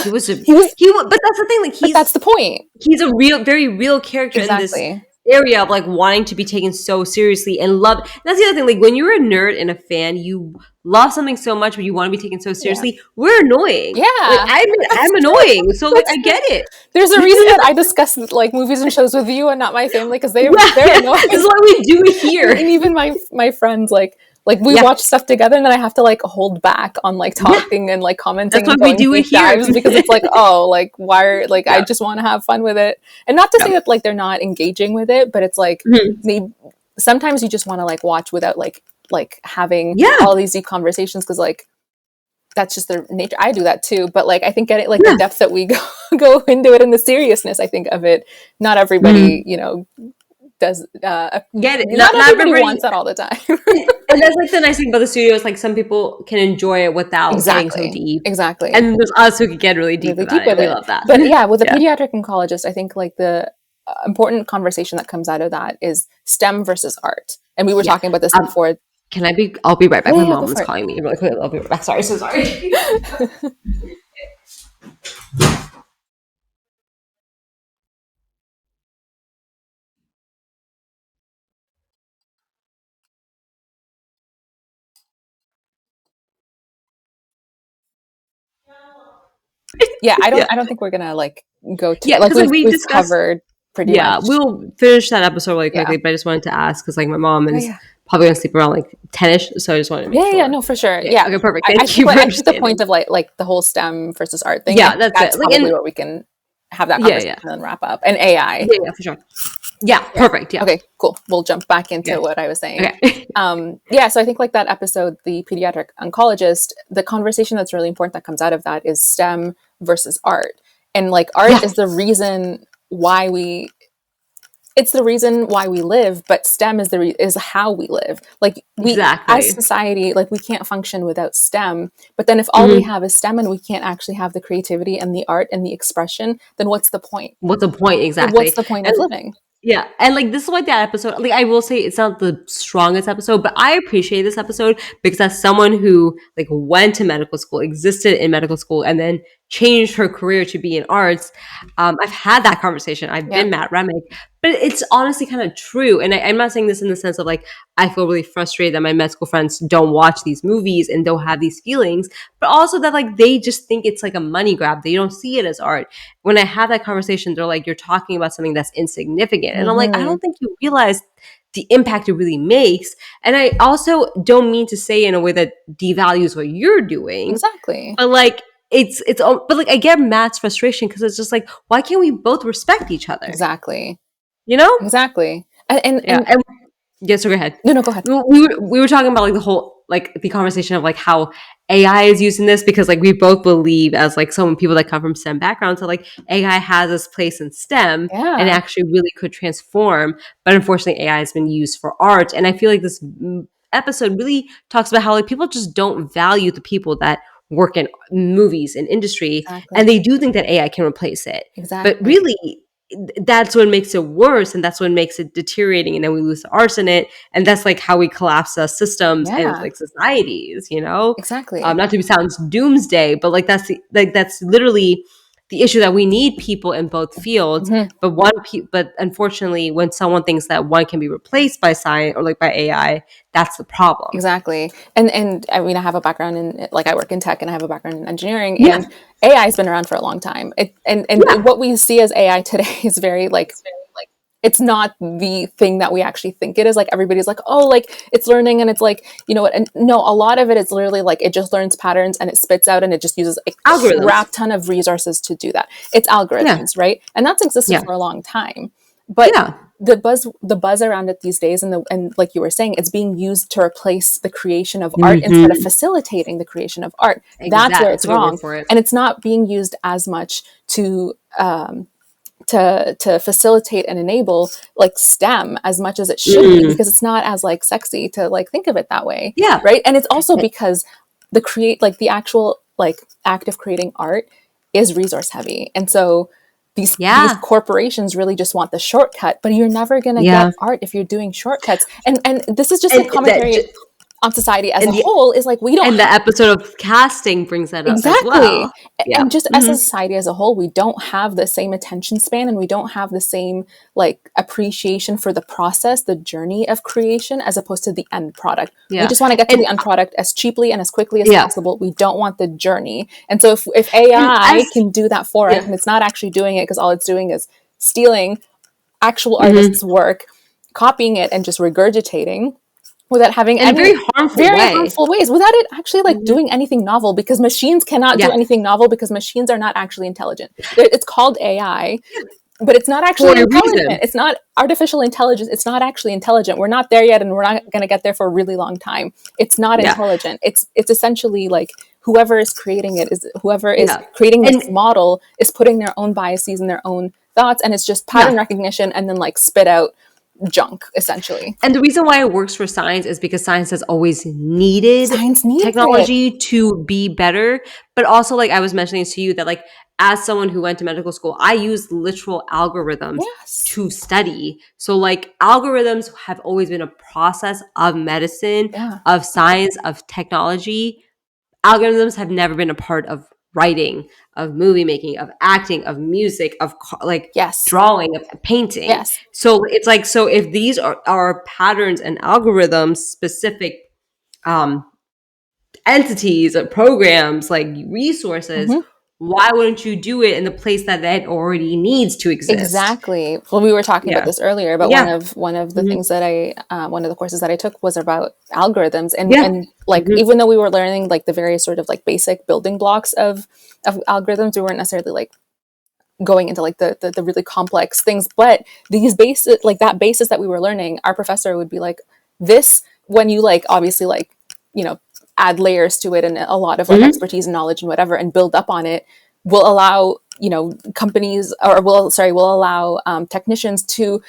He was a He was, but that's the thing. Like but that's the point. he's a real, very real character in this Exactly. area of like wanting to be taken so seriously and love. And that's the other thing. Like when you're a nerd and a fan, you love something so much, but you want to be taken so Yeah. seriously. We're annoying. Like Yeah. I'm That's annoying. So like That's I get it. There's a reason that I discuss like movies and shows with you and not my family because they're Yeah, they're yeah. annoying. This is why we do it here. And even my friends like we Yeah. watch stuff together and then I have to like hold back on like talking and like commenting That's why and we going do it deep here. dives because it's like, oh, like why are like I Yeah. just want to have fun with it. And not to say Yeah. that like they're not engaging with it, but it's like Mhm. they sometimes you just want to like watch without like having Yeah. all these deep conversations because like that's just their nature. I do that too, but like I think getting like Yeah. the depth that we go into it and the seriousness I think of it, not everybody, you know, does Get it. not Not everybody everybody. wants that all the time. And that's like the nice thing about the studio is like some people can enjoy it without getting so deep. Exactly. And then there's us who could get really deep Really about deep it. with We it. love that. But yeah, with a Yeah. pediatric oncologist, I think like the important conversation that comes out of that is STEM versus art. And we were Yeah. talking about this before. Can I be? I'll be right back. Yeah, My yeah, mom go was for it. calling me really quick. I'll be right back. Sorry, so sorry. Yeah, Yeah, I don't think we're gonna like go to yeah. like Because we we've discussed. covered pretty Yeah, much. we'll finish that episode really Yeah. quickly. But I just wanted to ask because like my mom Yeah, is yeah. probably gonna sleep around like 10ish, so I just wanted to make Yeah, sure. no, for sure. Yeah. Yeah. Okay. Perfect. I Thank you think for like, I think the point understanding. of like the whole STEM versus art thing, I Yeah, think that's that's it. Like, probably and where we can have that yeah, conversation yeah, and then wrap up. And AI. yeah, for sure. Yeah, Yeah. perfect. Yeah. Okay, cool. We'll jump back into Okay. what I was saying. Okay. Yeah, so I think like that episode, the pediatric oncologist, the conversation that's really important that comes out of that is STEM versus art. And like art Yeah. is the reason why we it's the reason why we live, but STEM is is how we live. Like we Exactly. as society, like we can't function without STEM. But then if all we have is STEM and we can't actually have the creativity and the art and the expression, then what's the point? What's the point exactly? What's the point of And living? yeah, and like this is why that episode, like I will say, it's not the strongest episode, but I appreciate this episode because as someone who like went to medical school, existed in medical school, and then changed her career to be in arts, I've had that conversation. I've Yeah. been Matt Remick, but it's honestly kind of true. And I'm not saying this in the sense of like I feel really frustrated that my med school friends don't watch these movies and don't have these feelings, but also that like they just think it's like a money grab. They don't see it as art. When I have that conversation, they're like, "You're talking about something that's insignificant," and I'm like, "I Mhm. don't think you realize the impact it really makes." And I also don't mean to say in a way that devalues what you're doing, Exactly. but like but like I get Matt's frustration because it's just like, why can't we both respect each other? Exactly. You know? Exactly. Yeah. And yes, so go ahead. No, go ahead. We were talking about like the whole like the conversation of like how AI is using this because like we both believe as like some people that come from STEM backgrounds that like AI has its place in STEM Yeah. and actually really could transform, but unfortunately AI has been used for art. And I feel like this episode really talks about how like people just don't value the people that work in movies and industry, Exactly. and they do think that AI can replace it. Exactly. But really, that's what makes it worse, and that's what makes it deteriorating, and then we lose the arts in it, and that's like how we collapse systems and Yeah. like societies, you know. Exactly. Not to sound doomsday, but like that's literally the issue that we need people in both fields. Mhm. But unfortunately, when someone thinks that one can be replaced by science or like by AI, that's the problem. Exactly. And I mean, I have a background in like I work in tech and I have a background in engineering, Yeah. and AI has been around for a long time. And Yeah. what we see as AI today is very like it's not the thing that we actually think it is. Like everybody's like, oh, like it's learning and it's like, you know what? And no, a lot of it is literally like it just learns patterns and it spits out and it just uses a Algorithms. crap ton of resources to do that. It's Yeah. algorithms, right? And that's existed Yeah. for a long time. But Yeah. the buzz around it these days, and like you were saying, it's being used to replace the creation of art instead of Mm-hmm. facilitating the creation of art. That's Exact. where That's it's a good word wrong, for it. and it's not being used as much to facilitate and enable like STEM as much as it should be, Mm. because it's not as like sexy to like think of it that way, Yeah. right? And it's also because the actual like act of creating art is resource heavy, and so these Yeah. corporations really just want the shortcut, but you're never going to get Yeah. art if you're doing shortcuts. And this is just like And commentary on society as a and the whole, is like we don't and the episode of casting brings that up as exactly. well. Yeah. And just as a Mm-hmm. society as a whole, we don't have the same attention span, and we don't have the same like appreciation for the process, the journey of creation, as opposed to the end product. We Yeah. just want to get to And the end product as cheaply and as quickly as yeah. possible. We don't want the journey. And so if And AI as can do that for us, yeah. and it's not actually doing it because all it's doing is stealing actual Mm-hmm. artists' work, copying it, and just regurgitating without having In a any very harmful very way. harmful ways, without it actually like Mm-hmm. doing anything novel, because machines cannot do Yeah. anything novel, because machines are not actually intelligent. It's called AI, but it's not For actually a intelligent. reason. It's not artificial intelligence. It's not actually intelligent. We're not there yet, and we're not going to get there for a really long time. It's not Yeah. intelligent. It's essentially like whoever is creating it is whoever is Yeah. creating this And model is putting their own biases and their own thoughts, and it's just pattern yeah. recognition and then like spit out junk essentially. And the reason why it works for science is because science has always needed Science needs it. technology to be better. But also, like I was mentioning to you, that like as someone who went to medical school, I use literal algorithms Yes. to study. So like algorithms have always been a process of medicine, Yeah. of science, of technology. Algorithms have never been a part of writing, of movie making, of acting, of music, of like Yes. drawing, of painting. Yes. So it's like, so if these are patterns and algorithms specific um, entities or programs, like resources, Mm-hmm. why wouldn't you do it in the place that that already needs to exist? Exactly. Well, we were talking about Yeah. this earlier, but Yeah. one of the Mm-hmm. things that one of the courses that I took was about algorithms, Yeah. and like Mm-hmm. even though we were learning like the various sort of like basic building blocks of algorithms, we weren't necessarily like going into like the really complex things. But these basic like that basis that we were learning, our professor would be like, this, when you like obviously like, you know, add layers to it and a lot of like Mm-hmm. expertise and knowledge and whatever, and build up on it, will allow, you know, companies, or will allow technicians to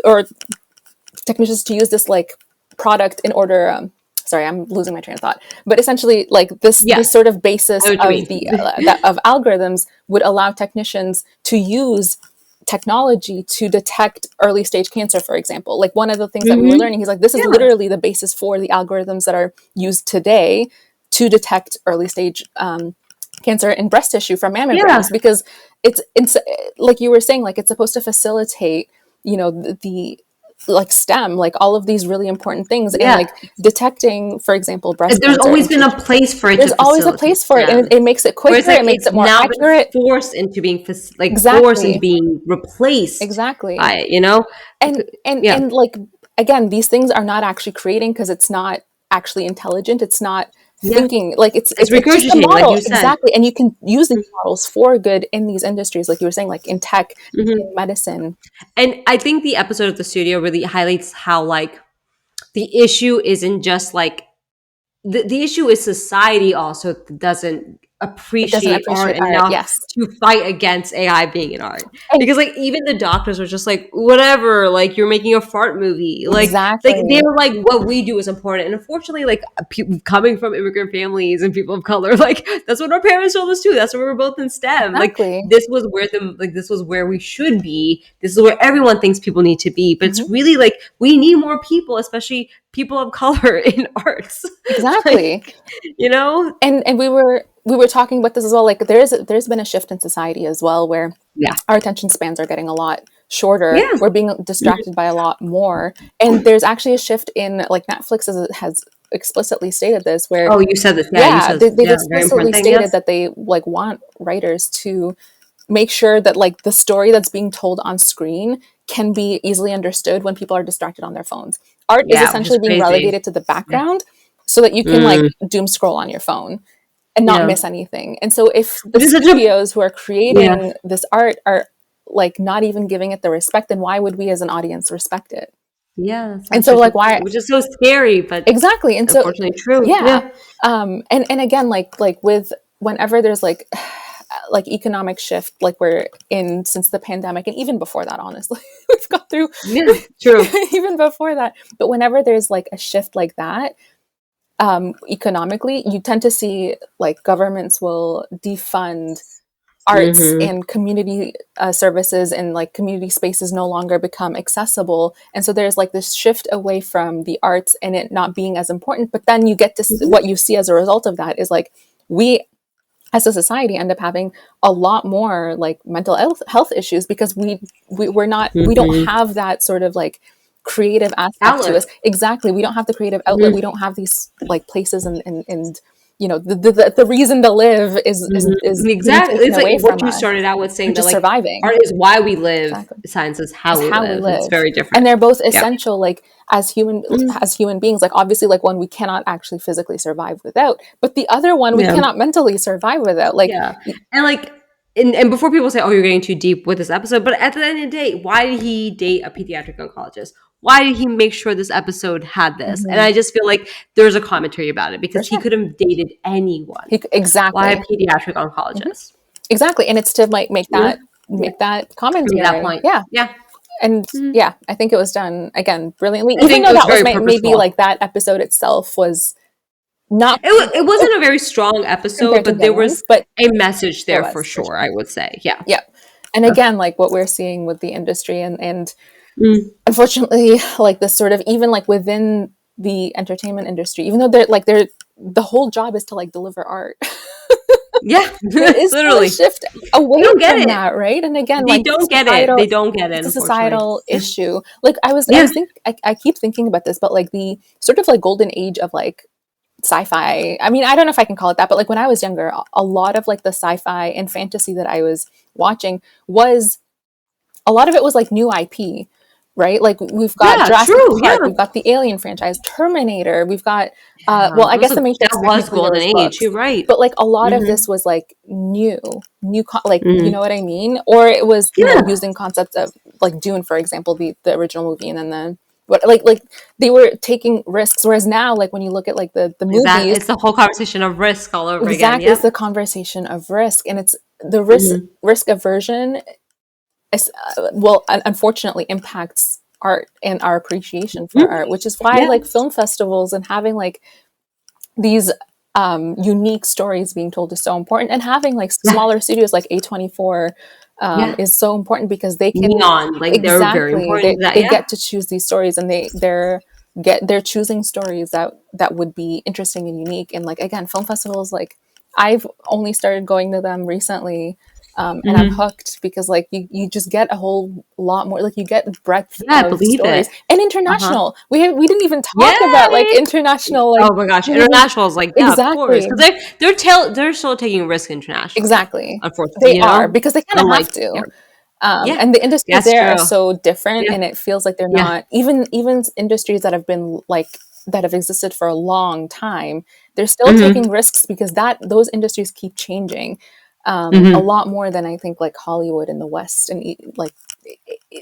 or technicians to use this like product in order sorry, I'm losing my train of thought, but essentially like Yeah. this sort of basis I know what you of the mean. of algorithms would allow technicians to use technology to detect early stage cancer, for example. Like one of the things that we were Mm-hmm. learning, he's like, this is Yeah. literally the basis for the algorithms that are used today to detect early stage cancer in breast tissue from mammograms, Yeah. because it's like you were saying, like it's supposed to facilitate, you know, the like STEM, like all of these really important things, and Yeah. like detecting, for example, breast There's cancer always in been a tissue. place for it There's to always a facilitate place for it, and them. it makes it Whereas quicker, like it makes it's it more now been accurate. forced into being forced into Exactly. being replaced by Exactly. it, you know? Yeah. And like again, these things are not actually creating, because it's not actually intelligent, it's not Yeah. thinking, like It's it's just a regurgitating, like model. you said. Exactly. And you can use these models for good in these industries, like you were saying, like in tech, Mm-hmm. in medicine. And I think the episode of the studio really highlights how like the issue isn't just like the issue is society also doesn't It doesn't appreciate art appreciate art. enough Yes. to fight against AI being in art. And Because like even the doctors are just like, whatever, like you're making a fart movie. Like exactly. they're like, what we do is important. And unfortunately, like coming from immigrant families and people of color, like that's what our parents told us too. That's why we were both in STEM. Like Exactly. this was where we should be. This is where everyone thinks people need to be. But Mm-hmm. it's really like we need more people, especially people of color in arts. Exactly. Like, you know? And we were talking about this as well. Like there's been a shift in society as well, where Yeah. our attention spans are getting a lot shorter. Yeah. We're being distracted by a lot more. And there's actually a shift in, like, Netflix has explicitly stated this, where Oh, you said this. Yeah, you yeah, said they've yeah, very explicitly important thing. stated Yes. that they like want writers to make sure that like the story that's being told on screen can be easily understood when people are distracted on their phones. Art is Yeah, which is essentially being crazy. relegated to the Yeah. background so that you can like doom scroll on your phone and not Yeah. miss anything. And so if the Which is such a studios who are yeah. creating this art are like not even giving it the respect, then why would we as an audience respect it? Yeah, that's And so actually such like a point, why which is so scary, but exactly. And so unfortunately true. yeah. Yeah. And again, like with whenever there's like economic shift like we're in since the pandemic and even before that, honestly, we've gone through Yeah, true. even before that. But whenever there's like a shift like that, economically, you tend to see like governments will defund arts Mm-hmm. and community services, and like community spaces no longer become accessible. And so there's like this shift away from the arts and it not being as important. But then you get to what you see as a result of that is like we as a society end up having a lot more like mental health issues because we're not we don't Mm-hmm. have that sort of like creative aspect to us. Outlet. Exactly, we don't have the creative outlet, we Mm-hmm. don't have these like places and you know the reason to live is Mm-hmm. being Exactly. taken It's like away what from you us. started out with We're saying that just like surviving. art is why we live, Exactly, science is it's how we how we live. It's live. very And different. they're both Yeah. essential like Mm. as human beings. Like obviously like one we cannot actually physically survive without, but the other one we Yeah. cannot mentally survive without. Like Yeah. And like and before people say, oh, you're getting too deep with this episode, but at the end of the day, why did he date a pediatric oncologist? Why did he make sure this episode had this? And mhm, I just feel like there's a commentary about it for because he sure, could have dated anyone. Why a exactly. pediatric Mhm. oncologist? Exactly, and it's to like Yeah. Yeah. make that Make that commentary. point. Yeah, Yeah. and Mhm. yeah, I think it was done again brilliantly. I Even think it though was that was very maybe purposeful. like that episode itself was not It wasn't a very strong episode, compared to but the there other was ones, but a message there there for was for sure, sure. I would say. Yeah. Yeah, and again, like what we're seeing with the industry and Mm. unfortunately, like this sort of even like within the entertainment industry, even though they're the whole job is to like deliver art. Yeah. There is still a Literally. shift They away don't get from it. that, right? And again, They like don't get it. societal, They don't get it, it's a unfortunately. societal Yeah. issue. Like Yeah. I keep thinking about this, but like the sort of like golden age of like sci-fi. I mean, I don't know if I can call it that, but like when I was younger, a lot of like the sci-fi and fantasy that I was watching was a lot of it was like new IP, right? Like we've got Yeah, Jurassic true. Yeah. Park, we've got the Alien franchise, Terminator, we've got well, Yeah. I guess the That Matrix was technically there golden was age. books, You're right. but like a lot of Mm-hmm. this was like like you know Mm-hmm. what I mean? Or it was, you know, Yeah. using concepts of like Dune, for example, the original movie, and then what like they were taking risks. Whereas now, like when you look at like the Exactly. movies, It's the whole conversation of risk all over again. exactly, it's Yep. the conversation of risk, and it's the Mm-hmm. risk aversion well, unfortunately impacts art and our appreciation for art, which is why Yeah. like film festivals and having like these unique stories being told is so important, and having like Yeah. smaller studios like A24 Yeah. is so important because they can Neon. Like they're very exactly important to that. they Yeah. get to choose these stories, and they're choosing stories that would be interesting and unique. And like again, film festivals, like I've only started going to them recently, and I'm Mm-hmm. hooked because like you just get a whole lot more, like you get breadth Yeah, I of believe it. stories. And Uh-huh. international, we didn't even talk about like Yay! international like Oh my gosh, movies. international is like, yeah, of course, Exactly, because they're still taking risk internationally, exactly, unfortunately, they you are know? because they kind of Unlike have yeah. to. Yeah, And the industries that's there are true. so different, Yeah, and it feels like they're yeah. not even industries that have been like that have existed for a long time. They're still Mhm, taking risks because that those industries keep changing a mhm. lot more than I think like Hollywood in the West, and like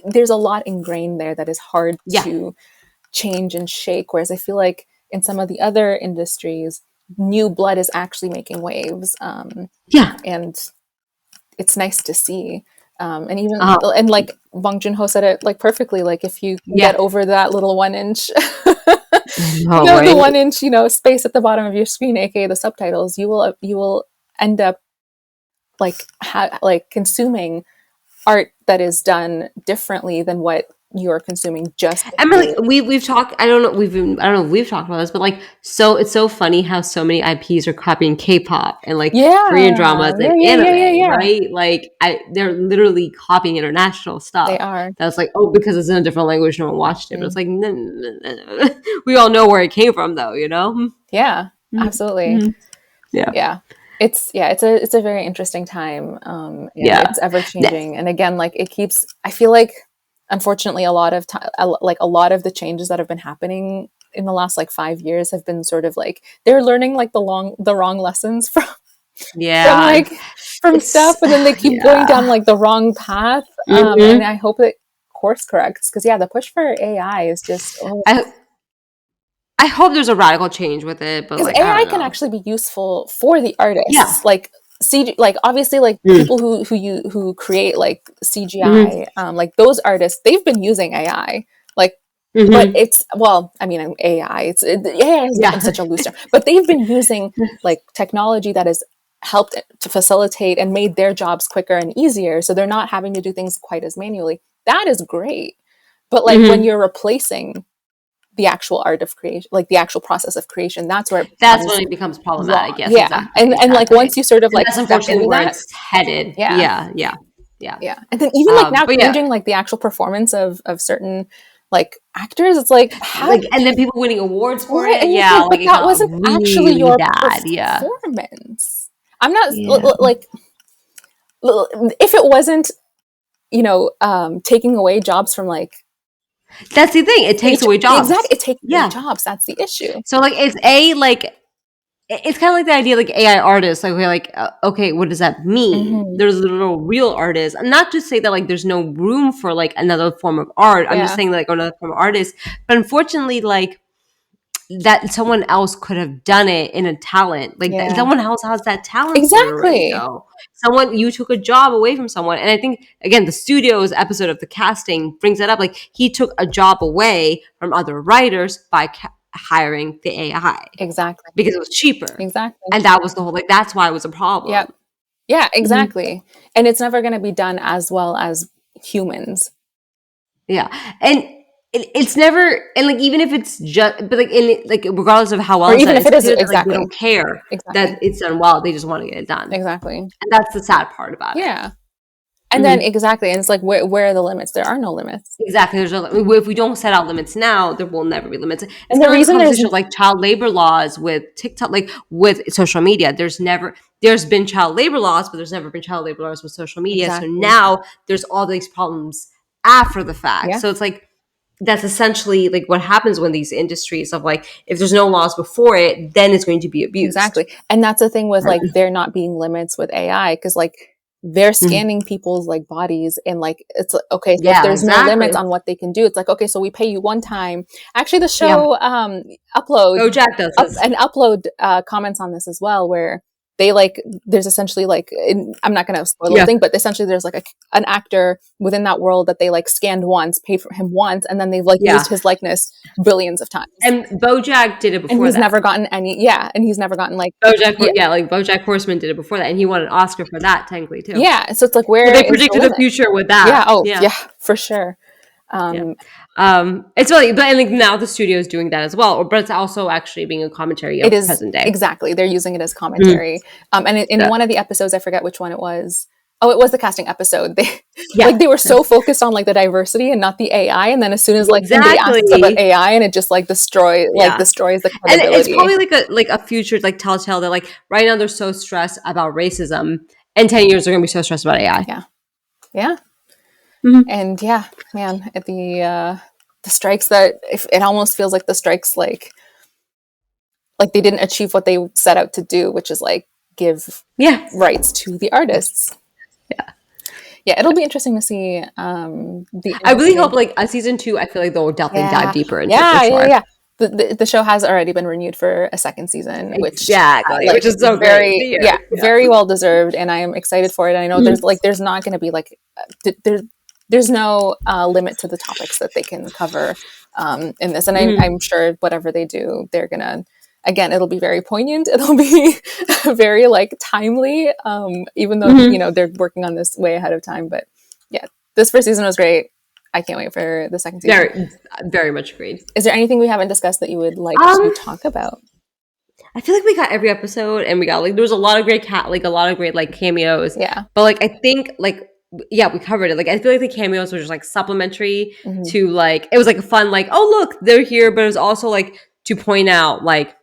there's a lot ingrained there that is hard Yeah, to change and shake. Whereas I feel like in some of the other industries, new blood is actually making waves, yeah. and it's nice to see. And even Uh, and like Bong Joon Ho said it like perfectly. Like if you can yeah. get over that little 1 inch, I know, the right? 1 inch, space at the bottom of your screen, aka the subtitles, you will end up like like consuming art that is done differently than what you're consuming just I mean, like simply. we've talked. I don't know if we've talked about this, but like, so it's so funny how so many IPs are copying K-pop and like Korean dramas Yeah, and anime, yeah. right? Like, they're literally copying international They stuff. are. That's like, oh, because it's in a different language, no one watched it. But it's Mm. like, no, no, no, no. We all know where it came from, though, you know? Yeah, Mhm, absolutely. mhm. Yeah, Yeah, it's a very interesting time, and yeah. it's ever Yeah. changing. And again, like it keeps. I feel like unfortunately, a lot of like a lot of the changes that have been happening in the last like 5 years have been sort of like they're learning like the wrong lessons from Yeah, like from it's stuff, and then they keep going down yeah. like the wrong path. And Hmm. I hope it course corrects, because yeah, the push for AI is just, oh, I hope there's a radical change with it, but because like I AI don't can know. actually be useful for the Yeah. artists, like CG, like obviously like Mm. people who create like Hmm. CGI, like those artists, they've been using AI, like, but Hmm. it's, well, I mean, AI, AI has gotten Yeah. such a loose term, but they've been using like technology that has helped to facilitate and made their jobs quicker and easier, so they're not having to do things quite as manually. That is great, but like when Hmm. you're replacing the actual art of creation, like the actual process of creation, that's where it That's becomes when it becomes problematic. wrong. Yes, Yeah. exactly, And like exactly. once you sort of And like that's step unfortunately into where that, it's headed. yeah. Yeah, yeah, yeah. Yeah. And then even like now But yeah, changing like the actual performance of certain like actors, it's like, how, like, and then people winning awards for right? it. And it's Yeah, like, like but it that got wasn't actually really your bad. Yeah, performance. I'm not yeah. like, if it wasn't, taking away jobs from like That's the thing. It takes away exact, jobs. it takes away Yeah. jobs. That's the issue. So like it's kind of like the idea like AI artists. Like we're like, okay, what does that mean? Hmm. There's little real artists. I'm not to say that like there's no room for like another form of art. I'm just Yeah. saying like another form of artist. But unfortunately, like that someone else could have done it in a talent. Like that, Yeah. someone else has that talent for it already, Exactly. though. Someone you took a job away from someone, and I think again the studio's episode of the casting brings that up. Like he took a job away from other writers by hiring the AI Exactly. because it was cheaper, Exactly. and that was the whole like that's why it was a problem. Yep. Yeah, Mhm. exactly. And it's never going to be done as well as humans. Yeah, and it's never and like even if it's just but like in like regardless of how well Or it's even done, if it's it is, clear that like they exactly. don't care that Exactly. it's done well. They just want to get it done. Exactly. And that's the sad part about it. Yeah. And then Mhm. exactly, and it's like, where are the limits? There are no limits. Exactly. There's no if we don't set out limits now, there will never be limits. It's And the kind of like the reason there's, conversation of like child labor laws with TikTok, like with social media. There's been child labor laws, but there's never been child labor laws with social media. So exactly. now there's all these problems after the fact. Yeah, So it's like that's essentially like what happens when these industries of like if there's no laws before it, then it's going to be abused. exactly. And that's the thing with like there not being limits with AI, because like they're Mhm. scanning people's like bodies, and like it's like, okay, so if Yeah, there's no limits exactly. on what they can do, it's like, okay, so we pay you one time. Actually, the Yeah. show upload BoJack does this. upload comments on this as well, where they like, there's essentially like, I'm not going to spoil the whole Yeah. thing, but essentially there's like an actor within that world that they like scanned once, paid for him once, and then they've like Yeah. used his likeness billions of times, And BoJack did it and before he's that. never gotten any, yeah, and he's never gotten like, BoJack, yeah, yeah, like BoJack Horseman did it before that, and he won an Oscar for that technically too. yeah, so it's like, So where they is the predicted the limit? future with Yeah, that. oh Yeah, yeah, for sure. yeah. um It's really, but and like now the studio is doing that as well, but it's also actually being a commentary it of is, present day. exactly, they're using it as Mhm. commentary. And in Yeah, one of the episodes, I forget which one it was. Oh, it was the casting episode. They yeah, like, they were so focused on like the diversity and not the AI, and then as soon as like somebody asks about exactly. AI, and it just like Yeah, destroys the and it's credibility. probably like a future like telltale that like right now they're so stressed about racism, and 10 years they're gonna be so stressed about AI. Yeah, yeah. Mhm. And yeah, man, at the strikes, that if it almost feels like the strikes like they didn't achieve what they set out to do, which is like give Yeah, rights to the artists. yeah. Yeah, it'll be interesting to see the I really ending. hope like a season 2. I feel like they'll definitely dive Yeah, deeper into it for yeah, yeah, sure. yeah. The show has already been renewed for a second season, which Exactly, which like is so great to very, hear. yeah, Yeah. very well deserved, and I am excited for it. I know Mhm. there's not going to be like there's no limit to the topics that they can cover in this, and Mhm. I'm sure whatever they do, they're gonna, again, it'll be very poignant. It'll be very like timely, even though Mhm. they're working on this way ahead of time. But yeah, this first season was great. I can't wait for the second season. Very, very much agreed. Is there anything we haven't discussed that you would like to Um, talk about? I feel like we got every episode, and we got like there was a lot of great like a lot of great like cameos. Yeah. But like I think like yeah, we covered it. Like I feel like the cameos were just like supplementary Hmm. to like it was like a fun like oh look they're here, but it was also like to point out like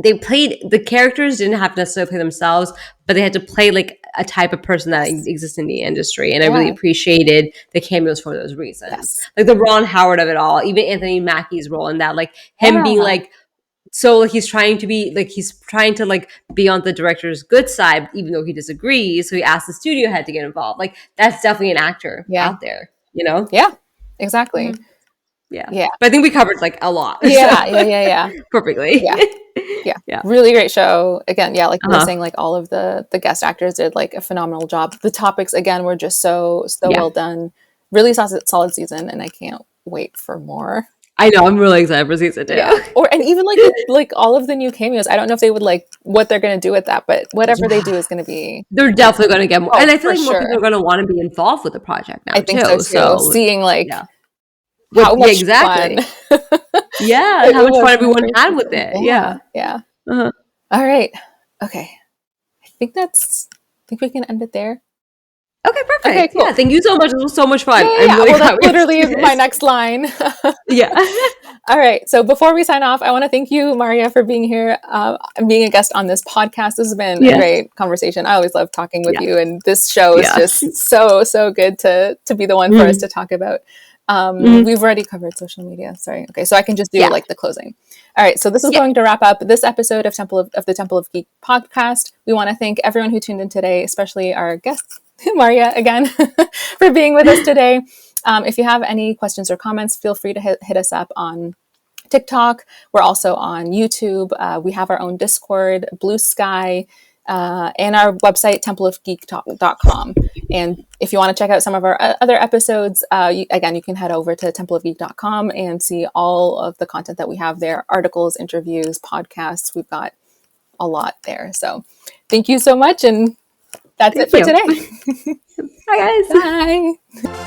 they played the characters didn't have to necessarily play themselves, but they had to play like a type of person that exists in the industry, and I Yeah. really appreciated the cameos for those reasons. Yes. Like the Ron Howard of it all, even Anthony Mackie's role in that, like him Yeah. being like, so like he's trying to like be on the director's good side, even though he disagrees. So he asked the studio head to get involved. Like that's definitely an actor out there, you know? Yeah, exactly. Mhm. Yeah. Yeah. But I think we covered like a lot. Yeah, so. yeah. Perfectly. Yeah. Yeah. Really great show. Again, yeah, like you were saying, like all of the guest actors did like a phenomenal job. The topics again were just so well done. Really solid season, and I can't wait for more. I know, I'm really excited for season 2. Yeah. And even like all of the new cameos. I don't know if they would like what they're gonna do with that, but whatever they do is gonna be, they're definitely gonna get more. And I feel like more sure. people are gonna want to be involved with the project now. I think so too. So seeing like how much exactly fun. How much fun everyone had with it. Yeah. All right. Okay. I think we can end it there. Okay, perfect. Okay, cool. Yeah, thank you so much. It was so much fun. I'm really that's literally my next line. Yeah. All right. So before we sign off, I want to thank you, Maria, for being here and being a guest on this podcast. This has been a great conversation. I always love talking with you, and this show is just so good to be the one for us to talk about. We've already covered social media. Sorry. Okay. So I can just do like the closing. All right. So this is going to wrap up this episode of the Temple of Geek podcast. We want to thank everyone who tuned in today, especially our guests, Maria, again, for being with us today. If you have any questions or comments, feel free to hit us up on TikTok. We're also on YouTube. We have our own Discord, Blue Sky, and our website, templeofgeek.com. And if you want to check out some of our other episodes, you can head over to templeofgeek.com and see all of the content that we have there, articles, interviews, podcasts. We've got a lot there. So thank you so much. And that's it for today. Bye, guys. Bye.